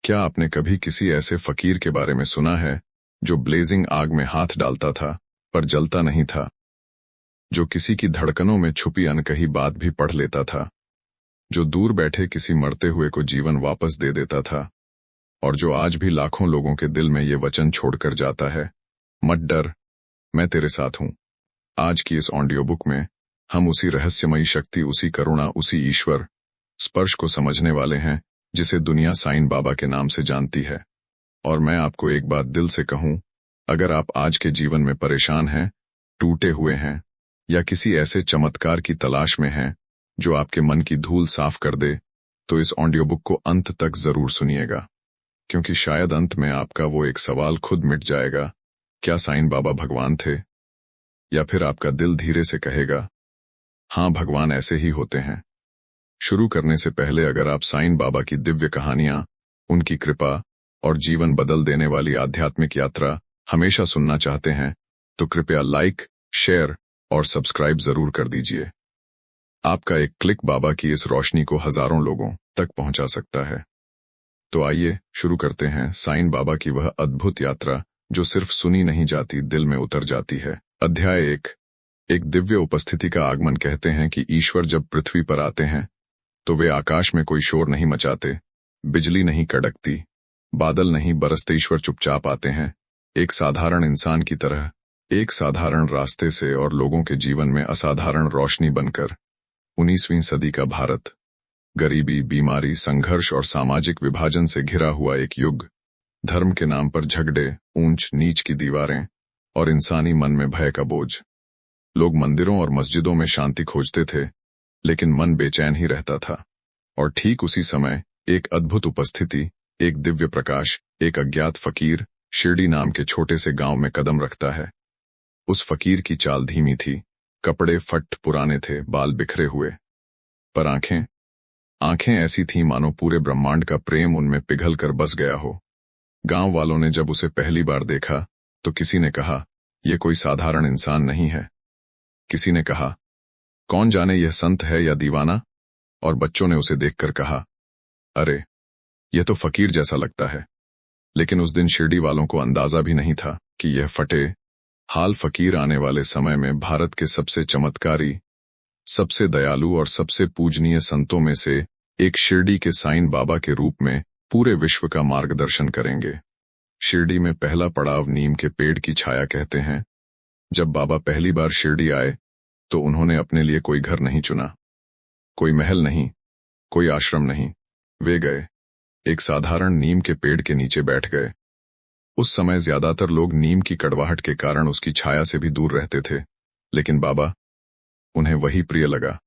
क्या आपने कभी किसी ऐसे फकीर के बारे में सुना है जो ब्लेजिंग आग में हाथ डालता था पर जलता नहीं था, जो किसी की धड़कनों में छुपी अनकही बात भी पढ़ लेता था, जो दूर बैठे किसी मरते हुए को जीवन वापस दे देता था, और जो आज भी लाखों लोगों के दिल में ये वचन छोड़कर जाता है, मत डर, मैं तेरे साथ हूं। आज की इस ऑडियो बुक में हम उसी रहस्यमयी शक्ति, उसी करुणा, उसी ईश्वर स्पर्श को समझने वाले हैं जिसे दुनिया साईं बाबा के नाम से जानती है। और मैं आपको एक बात दिल से कहूं, अगर आप आज के जीवन में परेशान हैं, टूटे हुए हैं, या किसी ऐसे चमत्कार की तलाश में हैं जो आपके मन की धूल साफ कर दे, तो इस ऑडियो बुक को अंत तक जरूर सुनिएगा, क्योंकि शायद अंत में आपका वो एक सवाल खुद मिट जाएगा, क्या साईं बाबा भगवान थे? या फिर आपका दिल धीरे से कहेगा, हाँ, भगवान ऐसे ही होते हैं। शुरू करने से पहले अगर आप साईं बाबा की दिव्य कहानियां, उनकी कृपा और जीवन बदल देने वाली आध्यात्मिक यात्रा हमेशा सुनना चाहते हैं, तो कृपया लाइक, शेयर और सब्सक्राइब जरूर कर दीजिए। आपका एक क्लिक बाबा की इस रोशनी को हजारों लोगों तक पहुंचा सकता है। तो आइए शुरू करते हैं साईं बाबा की वह अद्भुत यात्रा जो सिर्फ सुनी नहीं जाती, दिल में उतर जाती है। अध्याय 1। एक दिव्य उपस्थिति का आगमन। कहते हैं कि ईश्वर जब पृथ्वी पर आते हैं तो वे आकाश में कोई शोर नहीं मचाते, बिजली नहीं कड़कती, बादल नहीं बरसते। ईश्वर चुपचाप आते हैं, एक साधारण इंसान की तरह, एक साधारण रास्ते से, और लोगों के जीवन में असाधारण रोशनी बनकर। 19वीं सदी का भारत गरीबी, बीमारी, संघर्ष और सामाजिक विभाजन से घिरा हुआ एक युग। धर्म के नाम पर झगड़े, ऊंच नीच की दीवारें और इंसानी मन में भय का बोझ। लोग मंदिरों और मस्जिदों में शांति खोजते थे, लेकिन मन बेचैन ही रहता था। और ठीक उसी समय एक अद्भुत उपस्थिति, एक दिव्य प्रकाश, एक अज्ञात फकीर शिरडी नाम के छोटे से गांव में कदम रखता है। उस फकीर की चाल धीमी थी, कपड़े फट पुराने थे, बाल बिखरे हुए, पर आंखें ऐसी थीं मानो पूरे ब्रह्मांड का प्रेम उनमें पिघल कर बस गया हो। गांव वालों ने जब उसे पहली बार देखा तो किसी ने कहा, यह कोई साधारण इंसान नहीं है। किसी ने कहा, कौन जाने यह संत है या दीवाना। और बच्चों ने उसे देखकर कहा, अरे, यह तो फकीर जैसा लगता है। लेकिन उस दिन शिरडी वालों को अंदाजा भी नहीं था कि यह फटे हाल फकीर आने वाले समय में भारत के सबसे चमत्कारी, सबसे दयालु और सबसे पूजनीय संतों में से एक शिरडी के साईं बाबा के रूप में पूरे विश्व का मार्गदर्शन करेंगे। शिरडी में पहला पड़ाव नीम के पेड़ की छाया। कहते हैं, जब बाबा पहली बार शिरडी आए तो उन्होंने अपने लिए कोई घर नहीं चुना, कोई महल नहीं, कोई आश्रम नहीं। वे गए, एक साधारण नीम के पेड़ के नीचे बैठ गए। उस समय ज्यादातर लोग नीम की कड़वाहट के कारण उसकी छाया से भी दूर रहते थे, लेकिन बाबा, उन्हें वही प्रिय लगा।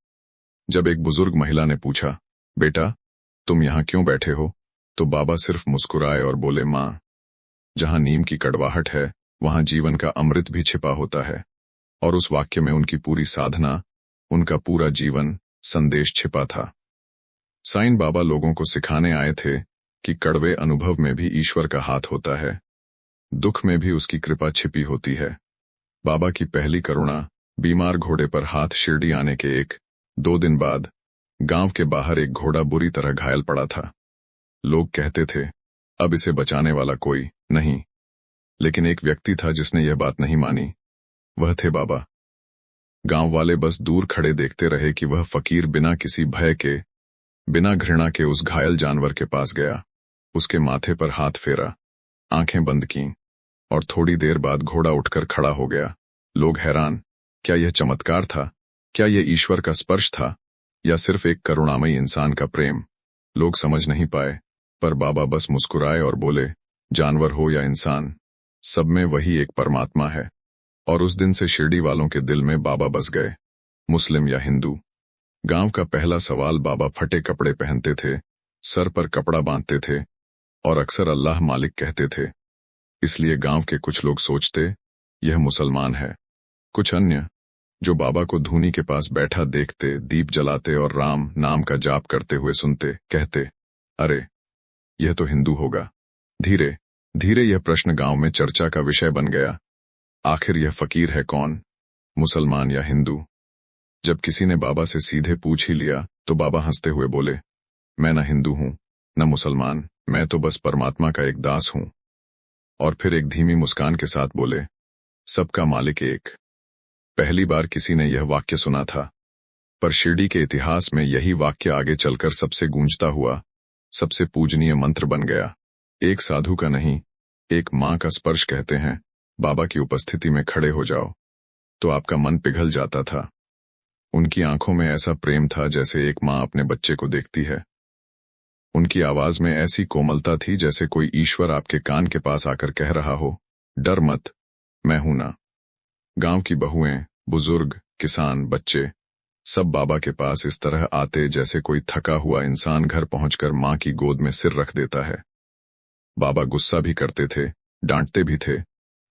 जब एक बुजुर्ग महिला ने पूछा, बेटा, तुम यहां क्यों बैठे हो, तो बाबा सिर्फ मुस्कुराए और बोले, मां, जहां नीम की कड़वाहट है वहां जीवन का अमृत भी छिपा होता है। और उस वाक्य में उनकी पूरी साधना, उनका पूरा जीवन संदेश छिपा था। साईं बाबा लोगों को सिखाने आए थे कि कड़वे अनुभव में भी ईश्वर का हाथ होता है, दुख में भी उसकी कृपा छिपी होती है। बाबा की पहली करुणा, बीमार घोड़े पर हाथ। शिरडी आने के 1-2 दिन बाद गांव के बाहर एक घोड़ा बुरी तरह घायल पड़ा था। लोग कहते थे, अब इसे बचाने वाला कोई नहीं। लेकिन एक व्यक्ति था जिसने यह बात नहीं मानी, वह थे बाबा। गांव वाले बस दूर खड़े देखते रहे कि वह फकीर बिना किसी भय के, बिना घृणा के उस घायल जानवर के पास गया, उसके माथे पर हाथ फेरा, आंखें बंद कीं, और थोड़ी देर बाद घोड़ा उठकर खड़ा हो गया। लोग हैरान, क्या यह चमत्कार था? क्या यह ईश्वर का स्पर्श था, या सिर्फ एक करुणामयी इंसान का प्रेम? लोग समझ नहीं पाए, पर बाबा बस मुस्कुराए और बोले, जानवर हो या इंसान, सब में वही एक परमात्मा है। और उस दिन से शिरडी वालों के दिल में बाबा बस गए, मुस्लिम या हिंदू। गांव का पहला सवाल, बाबा फटे कपड़े पहनते थे, सर पर कपड़ा बांधते थे, और अक्सर अल्लाह मालिक कहते थे। इसलिए गांव के कुछ लोग सोचते, यह मुसलमान है। कुछ अन्य, जो बाबा को धूनी के पास बैठा देखते, दीप जलाते और राम नाम का जाप करते हुए सुनते, कहते, अरे, यह तो हिंदू होगा। धीरे धीरे यह प्रश्न गांव में चर्चा का विषय बन गया, आखिर यह फकीर है कौन, मुसलमान या हिंदू? जब किसी ने बाबा से सीधे पूछ ही लिया तो बाबा हंसते हुए बोले, मैं न हिंदू हूं, न मुसलमान, मैं तो बस परमात्मा का एक दास हूं। और फिर एक धीमी मुस्कान के साथ बोले, सबका मालिक एक। पहली बार किसी ने यह वाक्य सुना था, पर शिरडी के इतिहास में यही वाक्य आगे चलकर सबसे गूंजता हुआ, सबसे पूजनीय मंत्र बन गया। एक साधु का नहीं, एक माँ का स्पर्श कहते हैं, बाबा की उपस्थिति में खड़े हो जाओ तो आपका मन पिघल जाता था। उनकी आंखों में ऐसा प्रेम था जैसे एक माँ अपने बच्चे को देखती है। उनकी आवाज में ऐसी कोमलता थी जैसे कोई ईश्वर आपके कान के पास आकर कह रहा हो, डर मत, मैं हूं ना। गांव की बहुएं, बुजुर्ग, किसान, बच्चे सब बाबा के पास इस तरह आते जैसे कोई थका हुआ इंसान घर पहुंचकर मां की गोद में सिर रख देता है। बाबा गुस्सा भी करते थे, डांटते भी थे,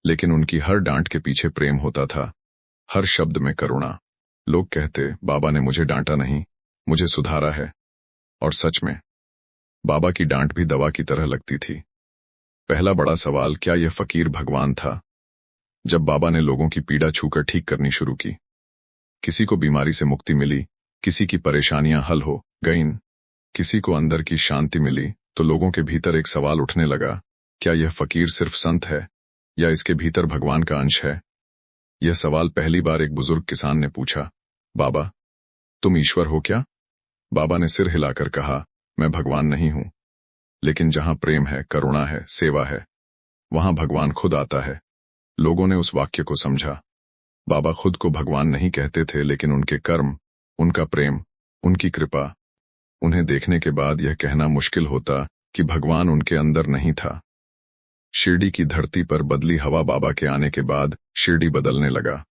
लेकिन उनकी हर डांट के पीछे प्रेम होता था, हर शब्द में करुणा। लोग कहते, बाबा ने मुझे डांटा नहीं, मुझे सुधारा है। और सच में बाबा की डांट भी दवा की तरह लगती थी। पहला बड़ा सवाल, क्या यह फकीर भगवान था? जब बाबा ने लोगों की पीड़ा छूकर ठीक करनी शुरू की, किसी को बीमारी से मुक्ति मिली, किसी की परेशानियां हल हो गईं, किसी को अंदर की शांति मिली, तो लोगों के भीतर एक सवाल उठने लगा, क्या यह फकीर सिर्फ संत है या इसके भीतर भगवान का अंश है? यह सवाल पहली बार एक बुजुर्ग किसान ने पूछा, बाबा तुम ईश्वर हो क्या? बाबा ने सिर हिलाकर कहा, मैं भगवान नहीं हूं, लेकिन जहां प्रेम है, करुणा है, सेवा है, वहां भगवान खुद आता है। लोगों ने उस वाक्य को समझा। बाबा खुद को भगवान नहीं कहते थे, लेकिन उनके कर्म, उनका प्रेम, उनकी कृपा, उन्हें देखने के बाद यह कहना मुश्किल होता कि भगवान उनके अंदर नहीं था। शिरडी की धरती पर बदली हवा बाबा के आने के बाद शिरडी बदलने लगा।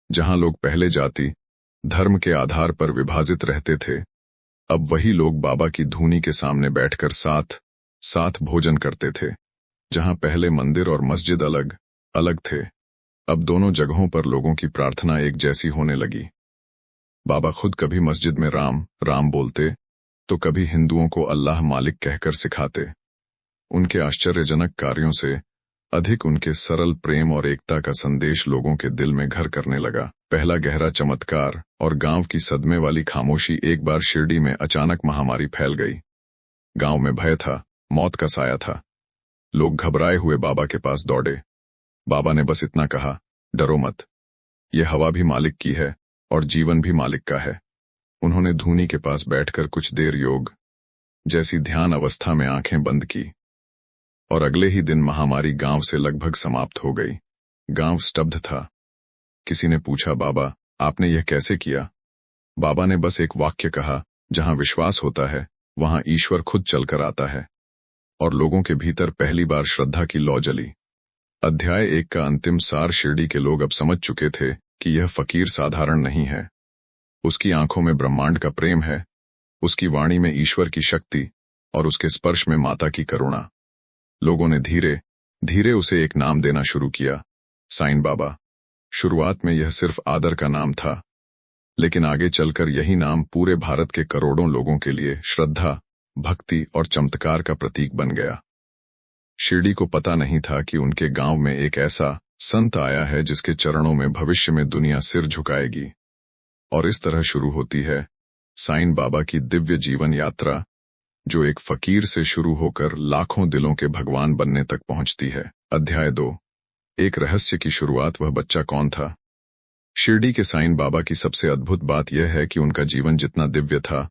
जहां लोग पहले जाति, धर्म के आधार पर विभाजित रहते थे, अब वही लोग बाबा की धूनी के सामने बैठकर साथ साथ भोजन करते थे। जहां पहले मंदिर और मस्जिद अलग अलग थे, अब दोनों जगहों पर लोगों की प्रार्थना एक जैसी होने लगी। बाबा खुद कभी मस्जिद में राम राम बोलते, तो कभी हिंदुओं को अल्लाह मालिक कहकर सिखाते। उनके आश्चर्यजनक कार्यों से अधिक उनके सरल प्रेम और एकता का संदेश लोगों के दिल में घर करने लगा। पहला गहरा चमत्कार और गांव की सदमे वाली खामोशी। एक बार शिरडी में अचानक महामारी फैल गई। गांव में भय था, मौत का साया था। लोग घबराए हुए बाबा के पास दौड़े। बाबा ने बस इतना कहा, डरो मत, यह हवा भी मालिक की है और जीवन भी मालिक का है। उन्होंने धूनी के पास बैठकर कुछ देर योग जैसी ध्यान अवस्था में आंखें बंद की, और अगले ही दिन महामारी गांव से लगभग समाप्त हो गई। गांव स्तब्ध था। किसी ने पूछा, बाबा आपने यह कैसे किया? बाबा ने बस एक वाक्य कहा, जहां विश्वास होता है वहां ईश्वर खुद चलकर आता है। और लोगों के भीतर पहली बार श्रद्धा की लौ जली। अध्याय 1 का अंतिम सार। शिरडी के लोग अब समझ चुके थे कि यह फकीर साधारण नहीं है। उसकी आंखों में ब्रह्मांड का प्रेम है, उसकी वाणी में ईश्वर की शक्ति और उसके स्पर्श में माता की करुणा। लोगों ने धीरे धीरे उसे एक नाम देना शुरू किया, साईं बाबा। शुरुआत में यह सिर्फ आदर का नाम था, लेकिन आगे चलकर यही नाम पूरे भारत के करोड़ों लोगों के लिए श्रद्धा, भक्ति और चमत्कार का प्रतीक बन गया। शिरडी को पता नहीं था कि उनके गांव में एक ऐसा संत आया है जिसके चरणों में भविष्य में दुनिया सिर झुकाएगी। और इस तरह शुरू होती है साईं बाबा की दिव्य जीवन यात्रा, जो एक फकीर से शुरू होकर लाखों दिलों के भगवान बनने तक पहुंचती है। अध्याय 2। एक रहस्य की शुरुआत। वह बच्चा कौन था? शिरडी के साईं बाबा की सबसे अद्भुत बात यह है कि उनका जीवन जितना दिव्य था,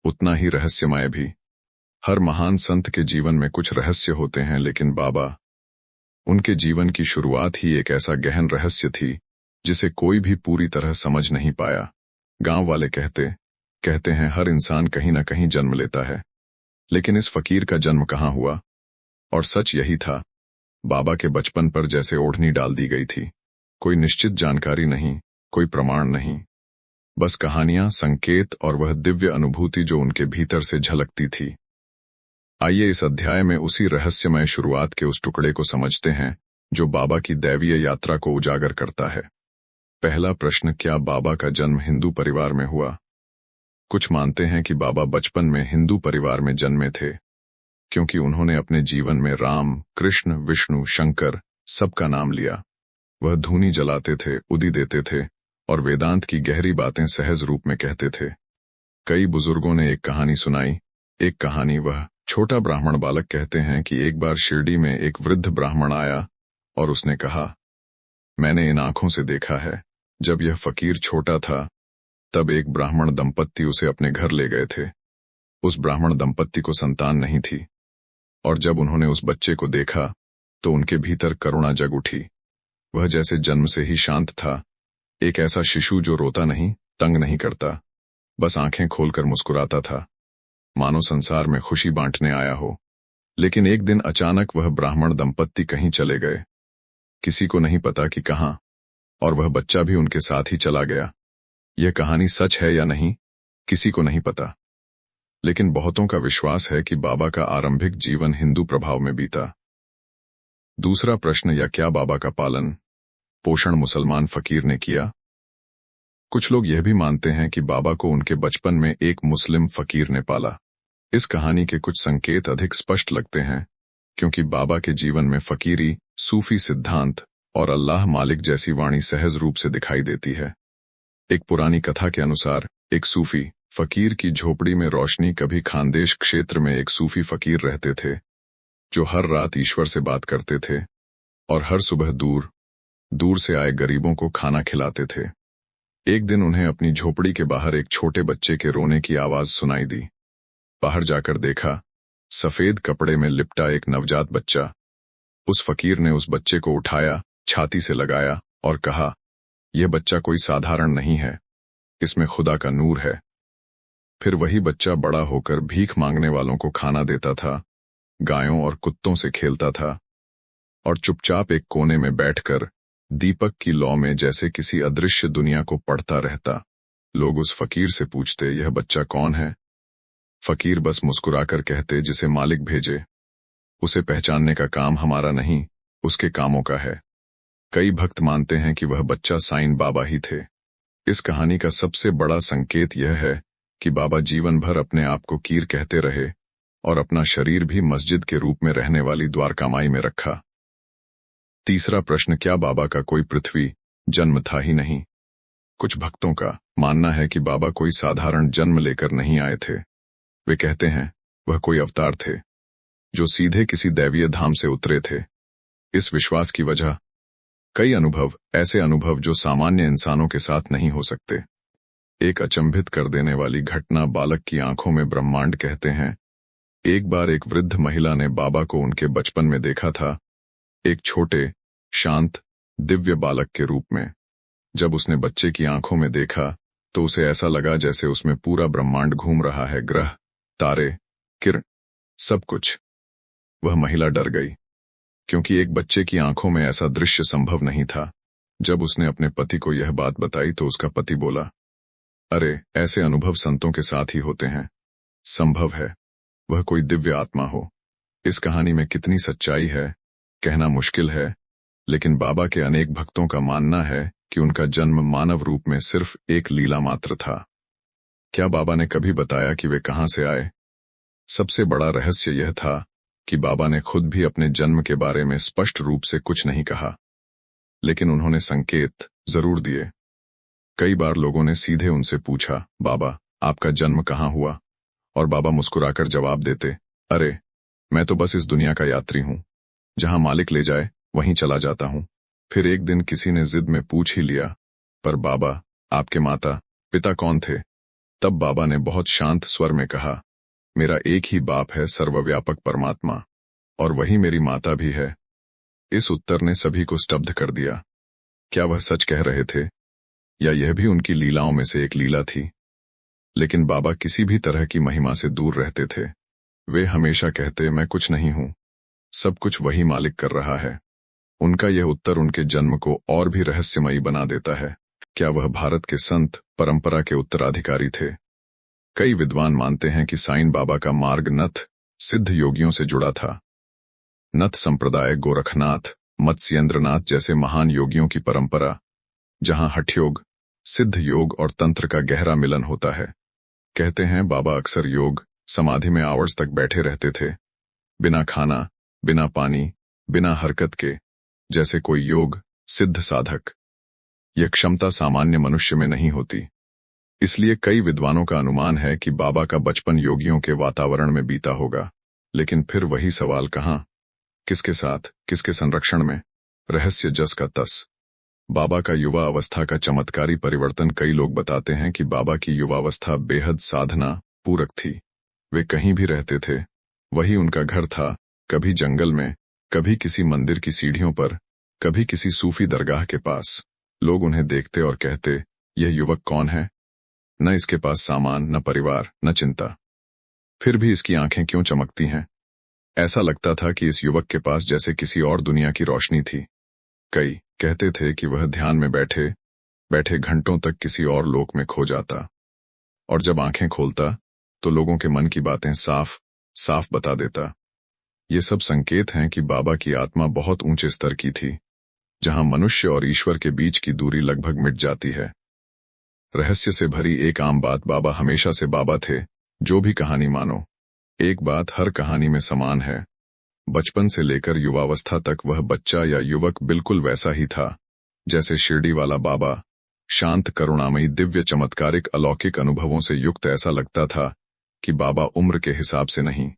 उतना ही रहस्यमय भी। हर महान संत के जीवन में कुछ रहस्य होते हैं, लेकिन बाबा, उनके जीवन की शुरुआत ही एक ऐसा गहन रहस्य थी जिसे कोई भी पूरी तरह समझ नहीं पाया। गांव वाले कहते हैं हर इंसान कहीं न कहीं जन्म लेता है, लेकिन इस फकीर का जन्म कहाँ हुआ? और सच यही था। बाबा के बचपन पर जैसे ओढ़नी डाल दी गई थी। कोई निश्चित जानकारी नहीं, कोई प्रमाण नहीं, बस कहानियां, संकेत और वह दिव्य अनुभूति जो उनके भीतर से झलकती थी। आइए इस अध्याय में उसी रहस्यमय शुरुआत के उस टुकड़े को समझते हैं जो बाबा की दैवीय यात्रा को उजागर करता है। पहला प्रश्न, क्या बाबा का जन्म हिंदू परिवार में हुआ? कुछ मानते हैं कि बाबा बचपन में हिंदू परिवार में जन्मे थे, क्योंकि उन्होंने अपने जीवन में राम, कृष्ण, विष्णु, शंकर सबका नाम लिया। वह धूनी जलाते थे, उदी देते थे और वेदांत की गहरी बातें सहज रूप में कहते थे। कई बुजुर्गों ने एक कहानी सुनाई एक कहानी। वह छोटा ब्राह्मण बालक कहते हैं कि एक बार शिरडी में एक वृद्ध ब्राह्मण आया और उसने कहा, मैंने इन आंखों से देखा है, जब यह फकीर छोटा था तब एक ब्राह्मण दंपत्ति उसे अपने घर ले गए थे। उस ब्राह्मण दंपत्ति को संतान नहीं थी और जब उन्होंने उस बच्चे को देखा तो उनके भीतर करुणा जग उठी। वह जैसे जन्म से ही शांत था, एक ऐसा शिशु जो रोता नहीं, तंग नहीं करता, बस आंखें खोलकर मुस्कुराता था, मानो संसार में खुशी बांटने आया हो। लेकिन एक दिन अचानक वह ब्राह्मण दंपत्ति कहीं चले गए, किसी को नहीं पता कि कहां, और वह बच्चा भी उनके साथ ही चला गया। यह कहानी सच है या नहीं, किसी को नहीं पता, लेकिन बहुतों का विश्वास है कि बाबा का आरंभिक जीवन हिंदू प्रभाव में बीता। दूसरा प्रश्न, या क्या बाबा का पालन पोषण मुसलमान फकीर ने किया? कुछ लोग यह भी मानते हैं कि बाबा को उनके बचपन में एक मुस्लिम फकीर ने पाला। इस कहानी के कुछ संकेत अधिक स्पष्ट लगते हैं, क्योंकि बाबा के जीवन में फकीरी, सूफी सिद्धांत और अल्लाह मालिक जैसी वाणी सहज रूप से दिखाई देती है। एक पुरानी कथा के अनुसार एक सूफी फकीर की झोपड़ी में रोशनी कभी खानदेश क्षेत्र में एक सूफी फकीर रहते थे, जो हर रात ईश्वर से बात करते थे और हर सुबह दूर दूर से आए गरीबों को खाना खिलाते थे। एक दिन उन्हें अपनी झोपड़ी के बाहर एक छोटे बच्चे के रोने की आवाज सुनाई दी। बाहर जाकर देखा, सफेद कपड़े में लिपटा एक नवजात बच्चा। उस फकीर ने उस बच्चे को उठाया, छाती से लगाया और कहा, यह बच्चा कोई साधारण नहीं है, इसमें खुदा का नूर है। फिर वही बच्चा बड़ा होकर भीख मांगने वालों को खाना देता था, गायों और कुत्तों से खेलता था और चुपचाप एक कोने में बैठकर दीपक की लौ में जैसे किसी अदृश्य दुनिया को पढ़ता रहता। लोग उस फकीर से पूछते, यह बच्चा कौन है? फकीर बस मुस्कुराकर कहते, जिसे मालिक भेजे। उसे पहचानने का काम हमारा नहीं, उसके कामों का है। कई भक्त मानते हैं कि वह बच्चा साईं बाबा ही थे। इस कहानी का सबसे बड़ा संकेत यह है कि बाबा जीवन भर अपने आप को कीर कहते रहे और अपना शरीर भी मस्जिद के रूप में रहने वाली द्वारकामाई में रखा। तीसरा प्रश्न, क्या बाबा का कोई पृथ्वी जन्म था ही नहीं? कुछ भक्तों का मानना है कि बाबा कोई साधारण जन्म लेकर नहीं आए थे। वे कहते हैं वह कोई अवतार थे, जो सीधे किसी दैवीय धाम से उतरे थे। इस विश्वास की वजह कई ऐसे अनुभव जो सामान्य इंसानों के साथ नहीं हो सकते। एक अचंभित कर देने वाली घटना, बालक की आंखों में ब्रह्मांड कहते हैं। एक बार एक वृद्ध महिला ने बाबा को उनके बचपन में देखा था, एक छोटे, शांत, दिव्य बालक के रूप में। जब उसने बच्चे की आंखों में देखा तो उसे ऐसा लगा जैसे उसमें पूरा ब्रह्मांड घूम रहा है, ग्रह, तारे, किरण, सब कुछ। वह महिला डर गई, क्योंकि एक बच्चे की आंखों में ऐसा दृश्य संभव नहीं था। जब उसने अपने पति को यह बात बताई तो उसका पति बोला, अरे, ऐसे अनुभव संतों के साथ ही होते हैं, संभव है वह कोई दिव्य आत्मा हो। इस कहानी में कितनी सच्चाई है कहना मुश्किल है, लेकिन बाबा के अनेक भक्तों का मानना है कि उनका जन्म मानव रूप में सिर्फ एक लीला मात्र था। क्या बाबा ने कभी बताया कि वे कहां से आए? सबसे बड़ा रहस्य यह था कि बाबा ने खुद भी अपने जन्म के बारे में स्पष्ट रूप से कुछ नहीं कहा, लेकिन उन्होंने संकेत जरूर दिए। कई बार लोगों ने सीधे उनसे पूछा, बाबा आपका जन्म कहां हुआ? और बाबा मुस्कुराकर जवाब देते, अरे, मैं तो बस इस दुनिया का यात्री हूं, जहां मालिक ले जाए वहीं चला जाता हूं। फिर एक दिन किसी ने जिद में पूछ ही लिया, पर बाबा आपके माता पिता कौन थे? तब बाबा ने बहुत शांत स्वर में कहा, मेरा एक ही बाप है, सर्वव्यापक परमात्मा, और वही मेरी माता भी है। इस उत्तर ने सभी को स्तब्ध कर दिया। क्या वह सच कह रहे थे, या यह भी उनकी लीलाओं में से एक लीला थी? लेकिन बाबा किसी भी तरह की महिमा से दूर रहते थे। वे हमेशा कहते, मैं कुछ नहीं हूं, सब कुछ वही मालिक कर रहा है। उनका यह उत्तर उनके जन्म को और भी रहस्यमयी बना देता है। क्या वह भारत के संत परंपरा के उत्तराधिकारी थे? कई विद्वान मानते हैं कि साईं बाबा का मार्ग नथ सिद्ध योगियों से जुड़ा था। नथ संप्रदाय गोरखनाथ, मत्स्येंद्रनाथ जैसे महान योगियों की परंपरा, जहां हठयोग, सिद्ध योग और तंत्र का गहरा मिलन होता है। कहते हैं बाबा अक्सर योग समाधि में आवर्स तक बैठे रहते थे, बिना खाना, बिना पानी, बिना हरकत के, जैसे कोई योग सिद्ध साधक। यह क्षमता सामान्य मनुष्य में नहीं होती। इसलिए कई विद्वानों का अनुमान है कि बाबा का बचपन योगियों के वातावरण में बीता होगा। लेकिन फिर वही सवाल, कहाँ, किसके साथ, किसके संरक्षण में? रहस्य जस का तस। बाबा का युवा अवस्था का चमत्कारी परिवर्तन। कई लोग बताते हैं कि बाबा की युवावस्था बेहद साधना पूरक थी। वे कहीं भी रहते थे, वही उनका घर था। कभी जंगल में, कभी किसी मंदिर की सीढ़ियों पर, कभी किसी सूफी दरगाह के पास। लोग उन्हें देखते और कहते, यह युवक कौन है? न इसके पास सामान, न परिवार, न चिंता, फिर भी इसकी आंखें क्यों चमकती हैं? ऐसा लगता था कि इस युवक के पास जैसे किसी और दुनिया की रोशनी थी। कई कहते थे कि वह ध्यान में बैठे बैठे घंटों तक किसी और लोक में खो जाता, और जब आंखें खोलता तो लोगों के मन की बातें साफ साफ बता देता। ये सब संकेत हैं कि बाबा की आत्मा बहुत ऊंचे स्तर की थी, जहां मनुष्य और ईश्वर के बीच की दूरी लगभग मिट जाती है। रहस्य से भरी एक आम बात, बाबा हमेशा से बाबा थे, जो भी कहानी मानो। एक बात हर कहानी में समान है, बचपन से लेकर युवावस्था तक वह बच्चा या युवक बिल्कुल वैसा ही था जैसे शिरडी वाला बाबा। शांत, करुणामयी, दिव्य, चमत्कारिक, अलौकिक अनुभवों से युक्त। ऐसा लगता था कि बाबा उम्र के हिसाब से नहीं,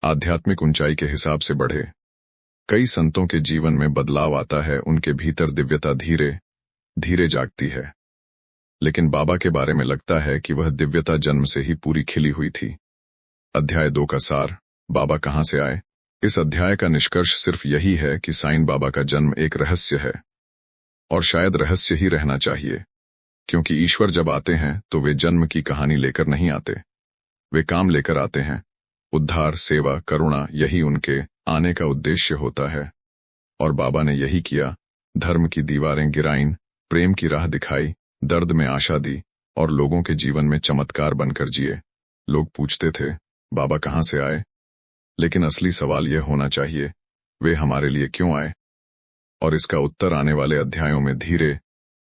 आध्यात्मिक ऊंचाई के हिसाब से बढ़े। कई संतों के जीवन में बदलाव आता है, उनके भीतर दिव्यता धीरे धीरे जागती है। लेकिन बाबा के बारे में लगता है कि वह दिव्यता जन्म से ही पूरी खिली हुई थी। अध्याय 2 का सार, बाबा कहां से आए। इस अध्याय का निष्कर्ष सिर्फ यही है कि साईं बाबा का जन्म एक रहस्य है, और शायद रहस्य ही रहना चाहिए, क्योंकि ईश्वर जब आते हैं तो वे जन्म की कहानी लेकर नहीं आते, वे काम लेकर आते हैं। उद्धार, सेवा, करुणा, यही उनके आने का उद्देश्य होता है। और बाबा ने यही किया। धर्म की दीवारें गिराईं, प्रेम की राह दिखाई, दर्द में आशा दी, और लोगों के जीवन में चमत्कार बनकर जिए। लोग पूछते थे, बाबा कहां से आए? लेकिन असली सवाल यह होना चाहिए, वे हमारे लिए क्यों आए? और इसका उत्तर आने वाले अध्यायों में धीरे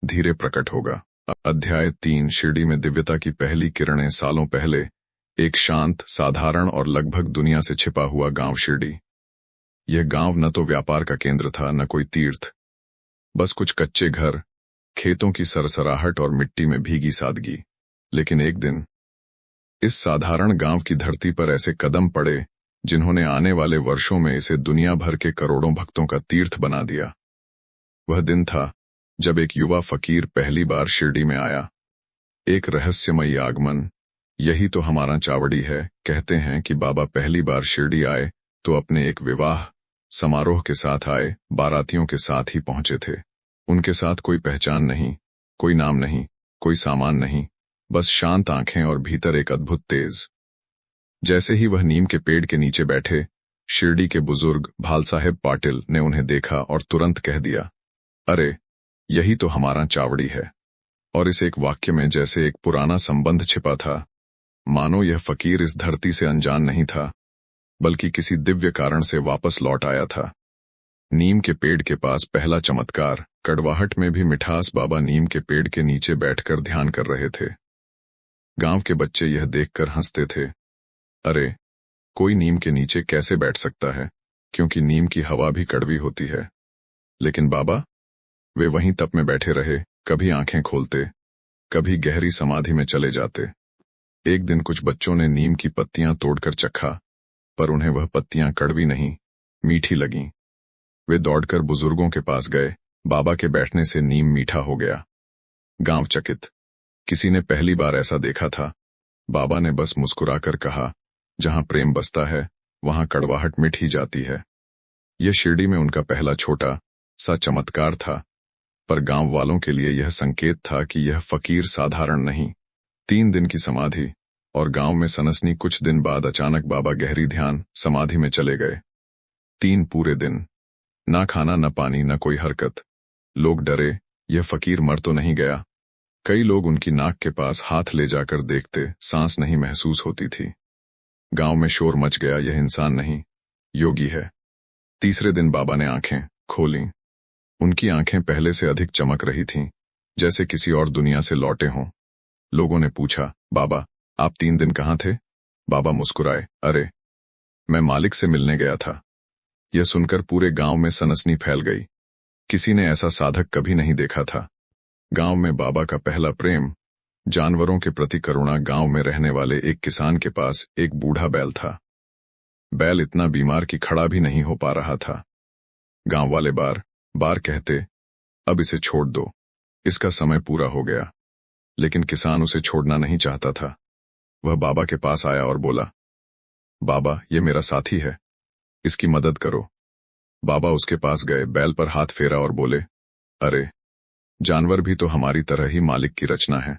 धीरे प्रकट होगा। अध्याय 3, शिरडी में दिव्यता की पहली किरणें। सालों पहले एक शांत, साधारण और लगभग दुनिया से छिपा हुआ गांव शिरडी। यह गांव न तो व्यापार का केंद्र था, न कोई तीर्थ, बस कुछ कच्चे घर, खेतों की सरसराहट और मिट्टी में भीगी सादगी। लेकिन एक दिन इस साधारण गांव की धरती पर ऐसे कदम पड़े जिन्होंने आने वाले वर्षों में इसे दुनिया भर के करोड़ों भक्तों का तीर्थ बना दिया। वह दिन था जब एक युवा फकीर पहली बार शिरडी में आया। एक रहस्यमयी आगमन। यही तो हमारा चावड़ी है। कहते हैं कि बाबा पहली बार शिरडी आए तो अपने एक विवाह समारोह के साथ आए, बारातियों के साथ ही पहुंचे थे। उनके साथ कोई पहचान नहीं, कोई नाम नहीं, कोई सामान नहीं, बस शांत आंखें और भीतर एक अद्भुत तेज। जैसे ही वह नीम के पेड़ के नीचे बैठे, शिरडी के बुजुर्ग भाल साहेब पाटिल ने उन्हें देखा और तुरंत कह दिया, अरे, यही तो हमारा चावड़ी है। और इस एक वाक्य में जैसे एक पुराना संबंध छिपा था, मानो यह फकीर इस धरती से अनजान नहीं था, बल्कि किसी दिव्य कारण से वापस लौट आया था। नीम के पेड़ के पास पहला चमत्कार, कड़वाहट में भी मिठास। बाबा नीम के पेड़ के नीचे बैठकर ध्यान कर रहे थे। गांव के बच्चे यह देखकर हंसते थे, अरे, कोई नीम के नीचे कैसे बैठ सकता है, क्योंकि नीम की हवा भी कड़वी होती है। लेकिन बाबा, वे वहीं तप में बैठे रहे, कभी आंखें खोलते, कभी गहरी समाधि में चले जाते। एक दिन कुछ बच्चों ने नीम की पत्तियां तोड़कर चखा, पर उन्हें वह पत्तियां कड़वी नहीं, मीठी लगीं। वे दौड़कर बुजुर्गों के पास गए, बाबा के बैठने से नीम मीठा हो गया। गांव चकित, किसी ने पहली बार ऐसा देखा था। बाबा ने बस मुस्कुराकर कहा, जहां प्रेम बसता है वहां कड़वाहट मिट ही जाती है। यह शिरडी में उनका पहला छोटा सा चमत्कार था, पर गांव वालों के लिए यह संकेत था कि यह फकीर साधारण नहीं। 3 दिन की समाधि और गांव में सनसनी। कुछ दिन बाद अचानक बाबा गहरी ध्यान समाधि में चले गए। 3 पूरे दिन, ना खाना, न पानी, न कोई हरकत। लोग डरे, यह फकीर मर तो नहीं गया। कई लोग उनकी नाक के पास हाथ ले जाकर देखते, सांस नहीं महसूस होती थी। गांव में शोर मच गया, यह इंसान नहीं, योगी है। तीसरे दिन बाबा ने आंखें खोलीं। उनकी आंखें पहले से अधिक चमक रही थीं, जैसे किसी और दुनिया से लौटे हों। लोगों ने पूछा, बाबा, आप 3 दिन कहाँ थे? बाबा मुस्कुराए, अरे, मैं मालिक से मिलने गया था। यह सुनकर पूरे गांव में सनसनी फैल गई। किसी ने ऐसा साधक कभी नहीं देखा था। गांव में बाबा का पहला प्रेम, जानवरों के प्रति करुणा। गांव में रहने वाले एक किसान के पास एक बूढ़ा बैल था। बैल इतना बीमार कि खड़ा भी नहीं हो पा रहा था। गांव वाले बार बार कहते, अब इसे छोड़ दो, इसका समय पूरा हो गया। लेकिन किसान उसे छोड़ना नहीं चाहता था। वह बाबा के पास आया और बोला, बाबा, ये मेरा साथी है, इसकी मदद करो। बाबा उसके पास गए, बैल पर हाथ फेरा और बोले, अरे, जानवर भी तो हमारी तरह ही मालिक की रचना है।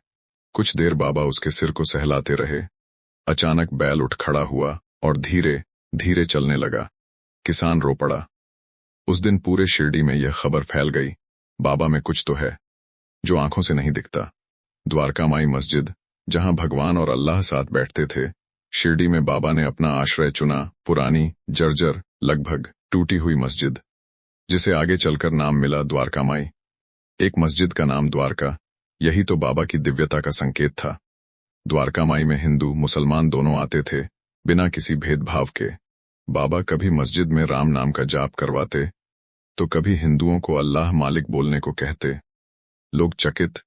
कुछ देर बाबा उसके सिर को सहलाते रहे। अचानक बैल उठ खड़ा हुआ और धीरे धीरे चलने लगा। किसान रो पड़ा। उस दिन पूरे शिरडी में यह खबर फैल गई, बाबा में कुछ तो है जो आंखों से नहीं दिखता। द्वारका माई मस्जिद, जहां भगवान और अल्लाह साथ बैठते थे, शिरडी में बाबा ने अपना आश्रय चुना। पुरानी, जर्जर, लगभग टूटी हुई मस्जिद, जिसे आगे चलकर नाम मिला द्वारका माई। एक मस्जिद का नाम द्वारका, यही तो बाबा की दिव्यता का संकेत था। द्वारका माई में हिंदू मुसलमान दोनों आते थे, बिना किसी भेदभाव के। बाबा कभी मस्जिद में राम नाम का जाप करवाते, तो कभी हिंदुओं को अल्लाह मालिक बोलने को कहते। लोग चकित,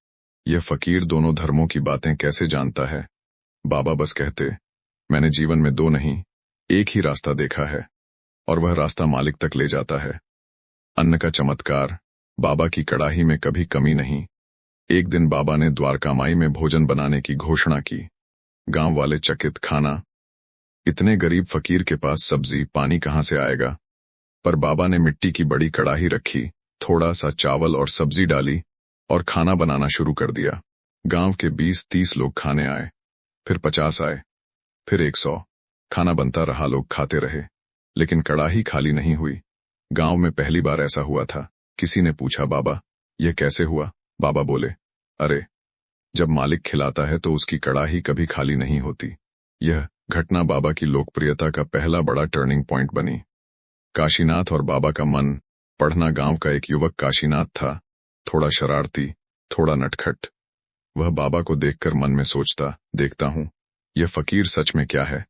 यह फकीर दोनों धर्मों की बातें कैसे जानता है। बाबा बस कहते, मैंने जीवन में दो नहीं, एक ही रास्ता देखा है, और वह रास्ता मालिक तक ले जाता है। अन्न का चमत्कार, बाबा की कड़ाही में कभी कमी नहीं। एक दिन बाबा ने द्वारका माई में भोजन बनाने की घोषणा की। गांव वाले चकित, खाना, इतने गरीब फकीर के पास सब्जी पानी कहां से आएगा। पर बाबा ने मिट्टी की बड़ी कड़ाही रखी, थोड़ा सा चावल और सब्जी डाली और खाना बनाना शुरू कर दिया। गांव के 20-30 लोग खाने आए, फिर 50 आए, फिर 100। खाना बनता रहा, लोग खाते रहे, लेकिन कड़ाही खाली नहीं हुई। गांव में पहली बार ऐसा हुआ था। किसी ने पूछा, बाबा, यह कैसे हुआ। बाबा बोले, अरे, जब मालिक खिलाता है तो उसकी कड़ाही कभी खाली नहीं होती। यह घटना बाबा की लोकप्रियता का पहला बड़ा टर्निंग पॉइंट बनी। काशीनाथ और बाबा का मन पढ़ना। गांव का एक युवक काशीनाथ था, थोड़ा शरारती, थोड़ा नटखट। वह बाबा को देखकर मन में सोचता, देखता हूं, यह फकीर सच में क्या है।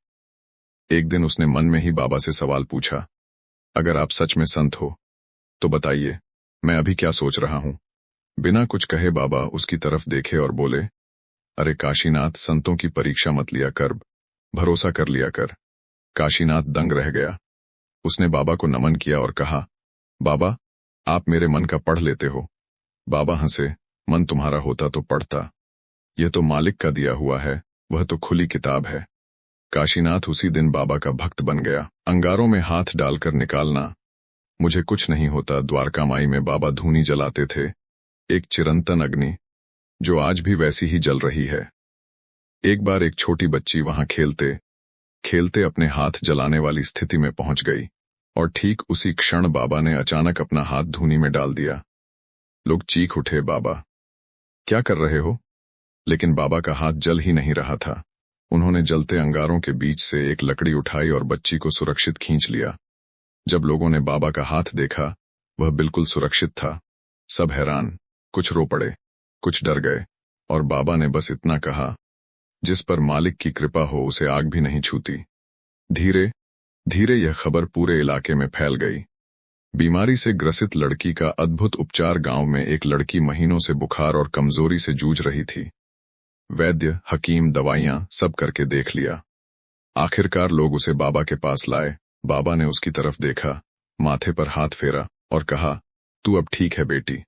एक दिन उसने मन में ही बाबा से सवाल पूछा, अगर आप सच में संत हो तो बताइए, मैं अभी क्या सोच रहा हूं। बिना कुछ कहे बाबा उसकी तरफ देखे और बोले, अरे काशीनाथ, संतों की परीक्षा मत लिया कर, भरोसा कर लिया कर। काशीनाथ दंग रह गया। उसने बाबा को नमन किया और कहा, बाबा, आप मेरे मन का पढ़ लेते हो। बाबा हंसे, मन तुम्हारा होता तो पढ़ता, यह तो मालिक का दिया हुआ है, वह तो खुली किताब है। काशीनाथ उसी दिन बाबा का भक्त बन गया। अंगारों में हाथ डालकर निकालना, मुझे कुछ नहीं होता। द्वारका माई में बाबा धूनी जलाते थे, एक चिरंतन अग्नि जो आज भी वैसी ही जल रही है। एक बार एक छोटी बच्ची वहां खेलते खेलते अपने हाथ जलाने वाली स्थिति में पहुंच गई, और ठीक उसी क्षण बाबा ने अचानक अपना हाथ धूनी में डाल दिया। लोग चीख उठे, बाबा क्या कर रहे हो। लेकिन बाबा का हाथ जल ही नहीं रहा था। उन्होंने जलते अंगारों के बीच से एक लकड़ी उठाई और बच्ची को सुरक्षित खींच लिया। जब लोगों ने बाबा का हाथ देखा, वह बिल्कुल सुरक्षित था। सब हैरान, कुछ रो पड़े, कुछ डर गए, और बाबा ने बस इतना कहा, जिस पर मालिक की कृपा हो उसे आग भी नहीं छूती। धीरे धीरे यह खबर पूरे इलाके में फैल गई। बीमारी से ग्रसित लड़की का अद्भुत उपचार। गांव में एक लड़की महीनों से बुखार और कमजोरी से जूझ रही थी। वैद्य, हकीम, दवाइयां सब करके देख लिया। आखिरकार लोग उसे बाबा के पास लाए। बाबा ने उसकी तरफ देखा, माथे पर हाथ फेरा और कहा, तू अब ठीक है बेटी,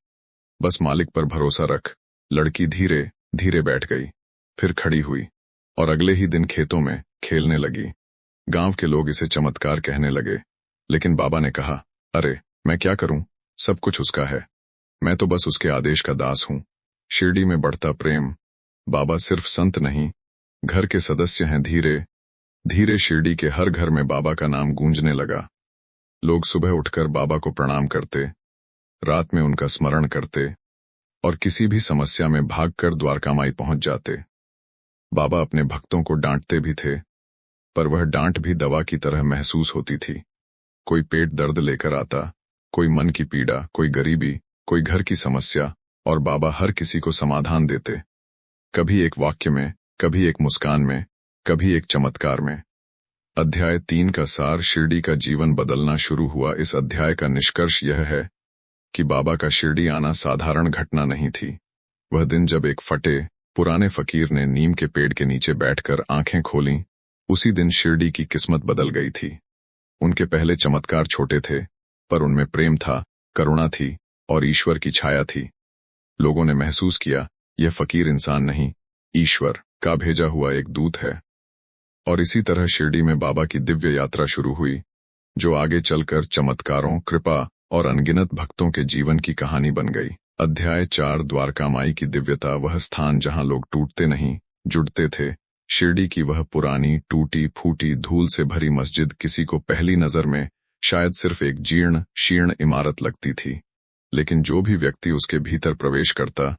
बस मालिक पर भरोसा रख। लड़की धीरे धीरे बैठ गई, फिर खड़ी हुई और अगले ही दिन खेतों में खेलने लगी। गांव के लोग इसे चमत्कार कहने लगे, लेकिन बाबा ने कहा, अरे, मैं क्या करूं, सब कुछ उसका है, मैं तो बस उसके आदेश का दास हूं। शिरडी में बढ़ता प्रेम। बाबा सिर्फ संत नहीं, घर के सदस्य हैं। धीरे धीरे शिरडी के हर घर में बाबा का नाम गूंजने लगा। लोग सुबह उठकर बाबा को प्रणाम करते, रात में उनका स्मरण करते, और किसी भी समस्या में भागकर द्वारका माई पहुंच जाते। बाबा अपने भक्तों को डांटते भी थे, पर वह डांट भी दवा की तरह महसूस होती थी। कोई पेट दर्द लेकर आता, कोई मन की पीड़ा, कोई गरीबी, कोई घर की समस्या, और बाबा हर किसी को समाधान देते। कभी एक वाक्य में, कभी एक मुस्कान में, कभी एक चमत्कार में। अध्याय 3 का सार। शिरडी का जीवन बदलना शुरू हुआ। इस अध्याय का निष्कर्ष यह है कि बाबा का शिरडी आना साधारण घटना नहीं थी। वह दिन जब एक फटे पुराने फकीर ने नीम के पेड़ के नीचे बैठकर आंखें खोलीं। उसी दिन शिरडी की किस्मत बदल गई थी। उनके पहले चमत्कार छोटे थे, पर उनमें प्रेम था, करुणा थी और ईश्वर की छाया थी। लोगों ने महसूस किया, यह फकीर इंसान नहीं, ईश्वर का भेजा हुआ एक दूत है। और इसी तरह शिरडी में बाबा की दिव्य यात्रा शुरू हुई, जो आगे चलकर चमत्कारों, कृपा और अनगिनत भक्तों के जीवन की कहानी बन गई। अध्याय 4 द्वारका माई की दिव्यता। वह स्थान जहां लोग टूटते नहीं, जुड़ते थे। शिरडी की वह पुरानी, टूटी फूटी, धूल से भरी मस्जिद किसी को पहली नजर में शायद सिर्फ एक जीर्ण शीर्ण इमारत लगती थी, लेकिन जो भी व्यक्ति उसके भीतर प्रवेश करता,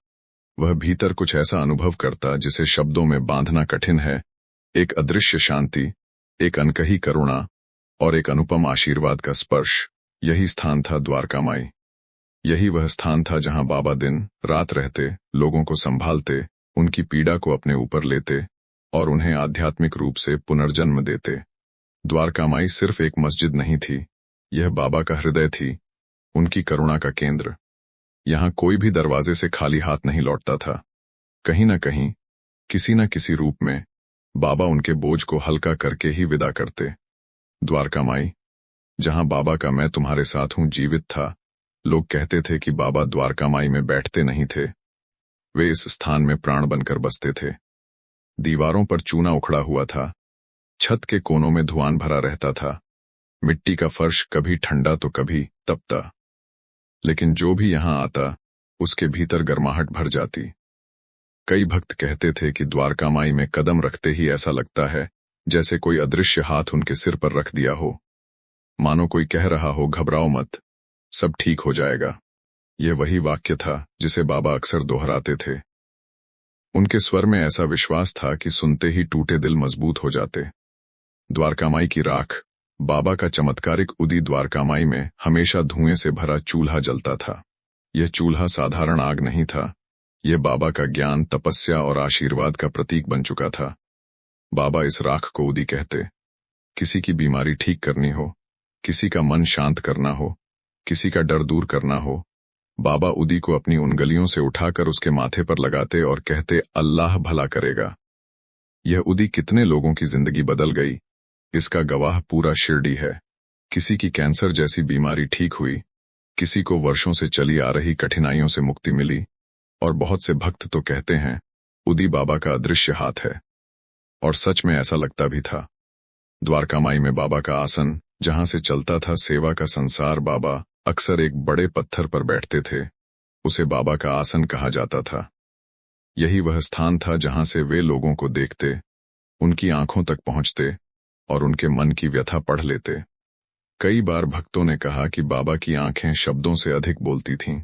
वह भीतर कुछ ऐसा अनुभव करता जिसे शब्दों में बांधना कठिन है। एक अदृश्य शांति, एक अनकही करुणा और एक अनुपम आशीर्वाद का स्पर्श। यही स्थान था द्वारका माई। यही वह स्थान था जहां बाबा दिन रात रहते, लोगों को संभालते, उनकी पीड़ा को अपने ऊपर लेते और उन्हें आध्यात्मिक रूप से पुनर्जन्म देते। द्वारका माई सिर्फ एक मस्जिद नहीं थी, यह बाबा का हृदय थी, उनकी करुणा का केंद्र। यहां कोई भी दरवाजे से खाली हाथ नहीं लौटता था। कहीं न कहीं, किसी न किसी रूप में बाबा उनके बोझ को हल्का करके ही विदा करते। द्वारका माई, जहां बाबा का मैं तुम्हारे साथ हूं जीवित था। लोग कहते थे कि बाबा द्वारका माई में बैठते नहीं थे, वे इस स्थान में प्राण बनकर बसते थे। दीवारों पर चूना उखड़ा हुआ था, छत के कोनों में धुआं भरा रहता था, मिट्टी का फर्श कभी ठंडा तो कभी तपता, लेकिन जो भी यहां आता, उसके भीतर गर्माहट भर जाती। कई भक्त कहते थे कि द्वारका माई में कदम रखते ही ऐसा लगता है जैसे कोई अदृश्य हाथ उनके सिर पर रख दिया हो, मानो कोई कह रहा हो, घबराओ मत, सब ठीक हो जाएगा। यह वही वाक्य था जिसे बाबा अक्सर दोहराते थे। उनके स्वर में ऐसा विश्वास था कि सुनते ही टूटे दिल मजबूत हो जाते। द्वारका माई की राख। बाबा का चमत्कारिक उदी द्वारका माई में हमेशा धुएं से भरा चूल्हा जलता था। यह चूल्हा साधारण आग नहीं था, यह बाबा का ज्ञान, तपस्या और आशीर्वाद का प्रतीक बन चुका था। बाबा इस राख को उदी कहते। किसी की बीमारी ठीक करनी हो, किसी का मन शांत करना हो, किसी का डर दूर करना हो, बाबा उदी को अपनी उंगलियों से उठाकर उसके माथे पर लगाते और कहते, अल्लाह भला करेगा। यह उदी कितने लोगों की जिंदगी बदल गई, इसका गवाह पूरा शिरडी है। किसी की कैंसर जैसी बीमारी ठीक हुई, किसी को वर्षों से चली आ रही कठिनाइयों से मुक्ति मिली, और बहुत से भक्त तो कहते हैं, उदी बाबा का अदृश्य हाथ है। और सच में ऐसा लगता भी था। द्वारका माई में बाबा का आसन, जहां से चलता था सेवा का संसार। बाबा अक्सर एक बड़े पत्थर पर बैठते थे, उसे बाबा का आसन कहा जाता था। यही वह स्थान था जहां से वे लोगों को देखते, उनकी आंखों तक पहुंचते और उनके मन की व्यथा पढ़ लेते। कई बार भक्तों ने कहा कि बाबा की आंखें शब्दों से अधिक बोलती थीं।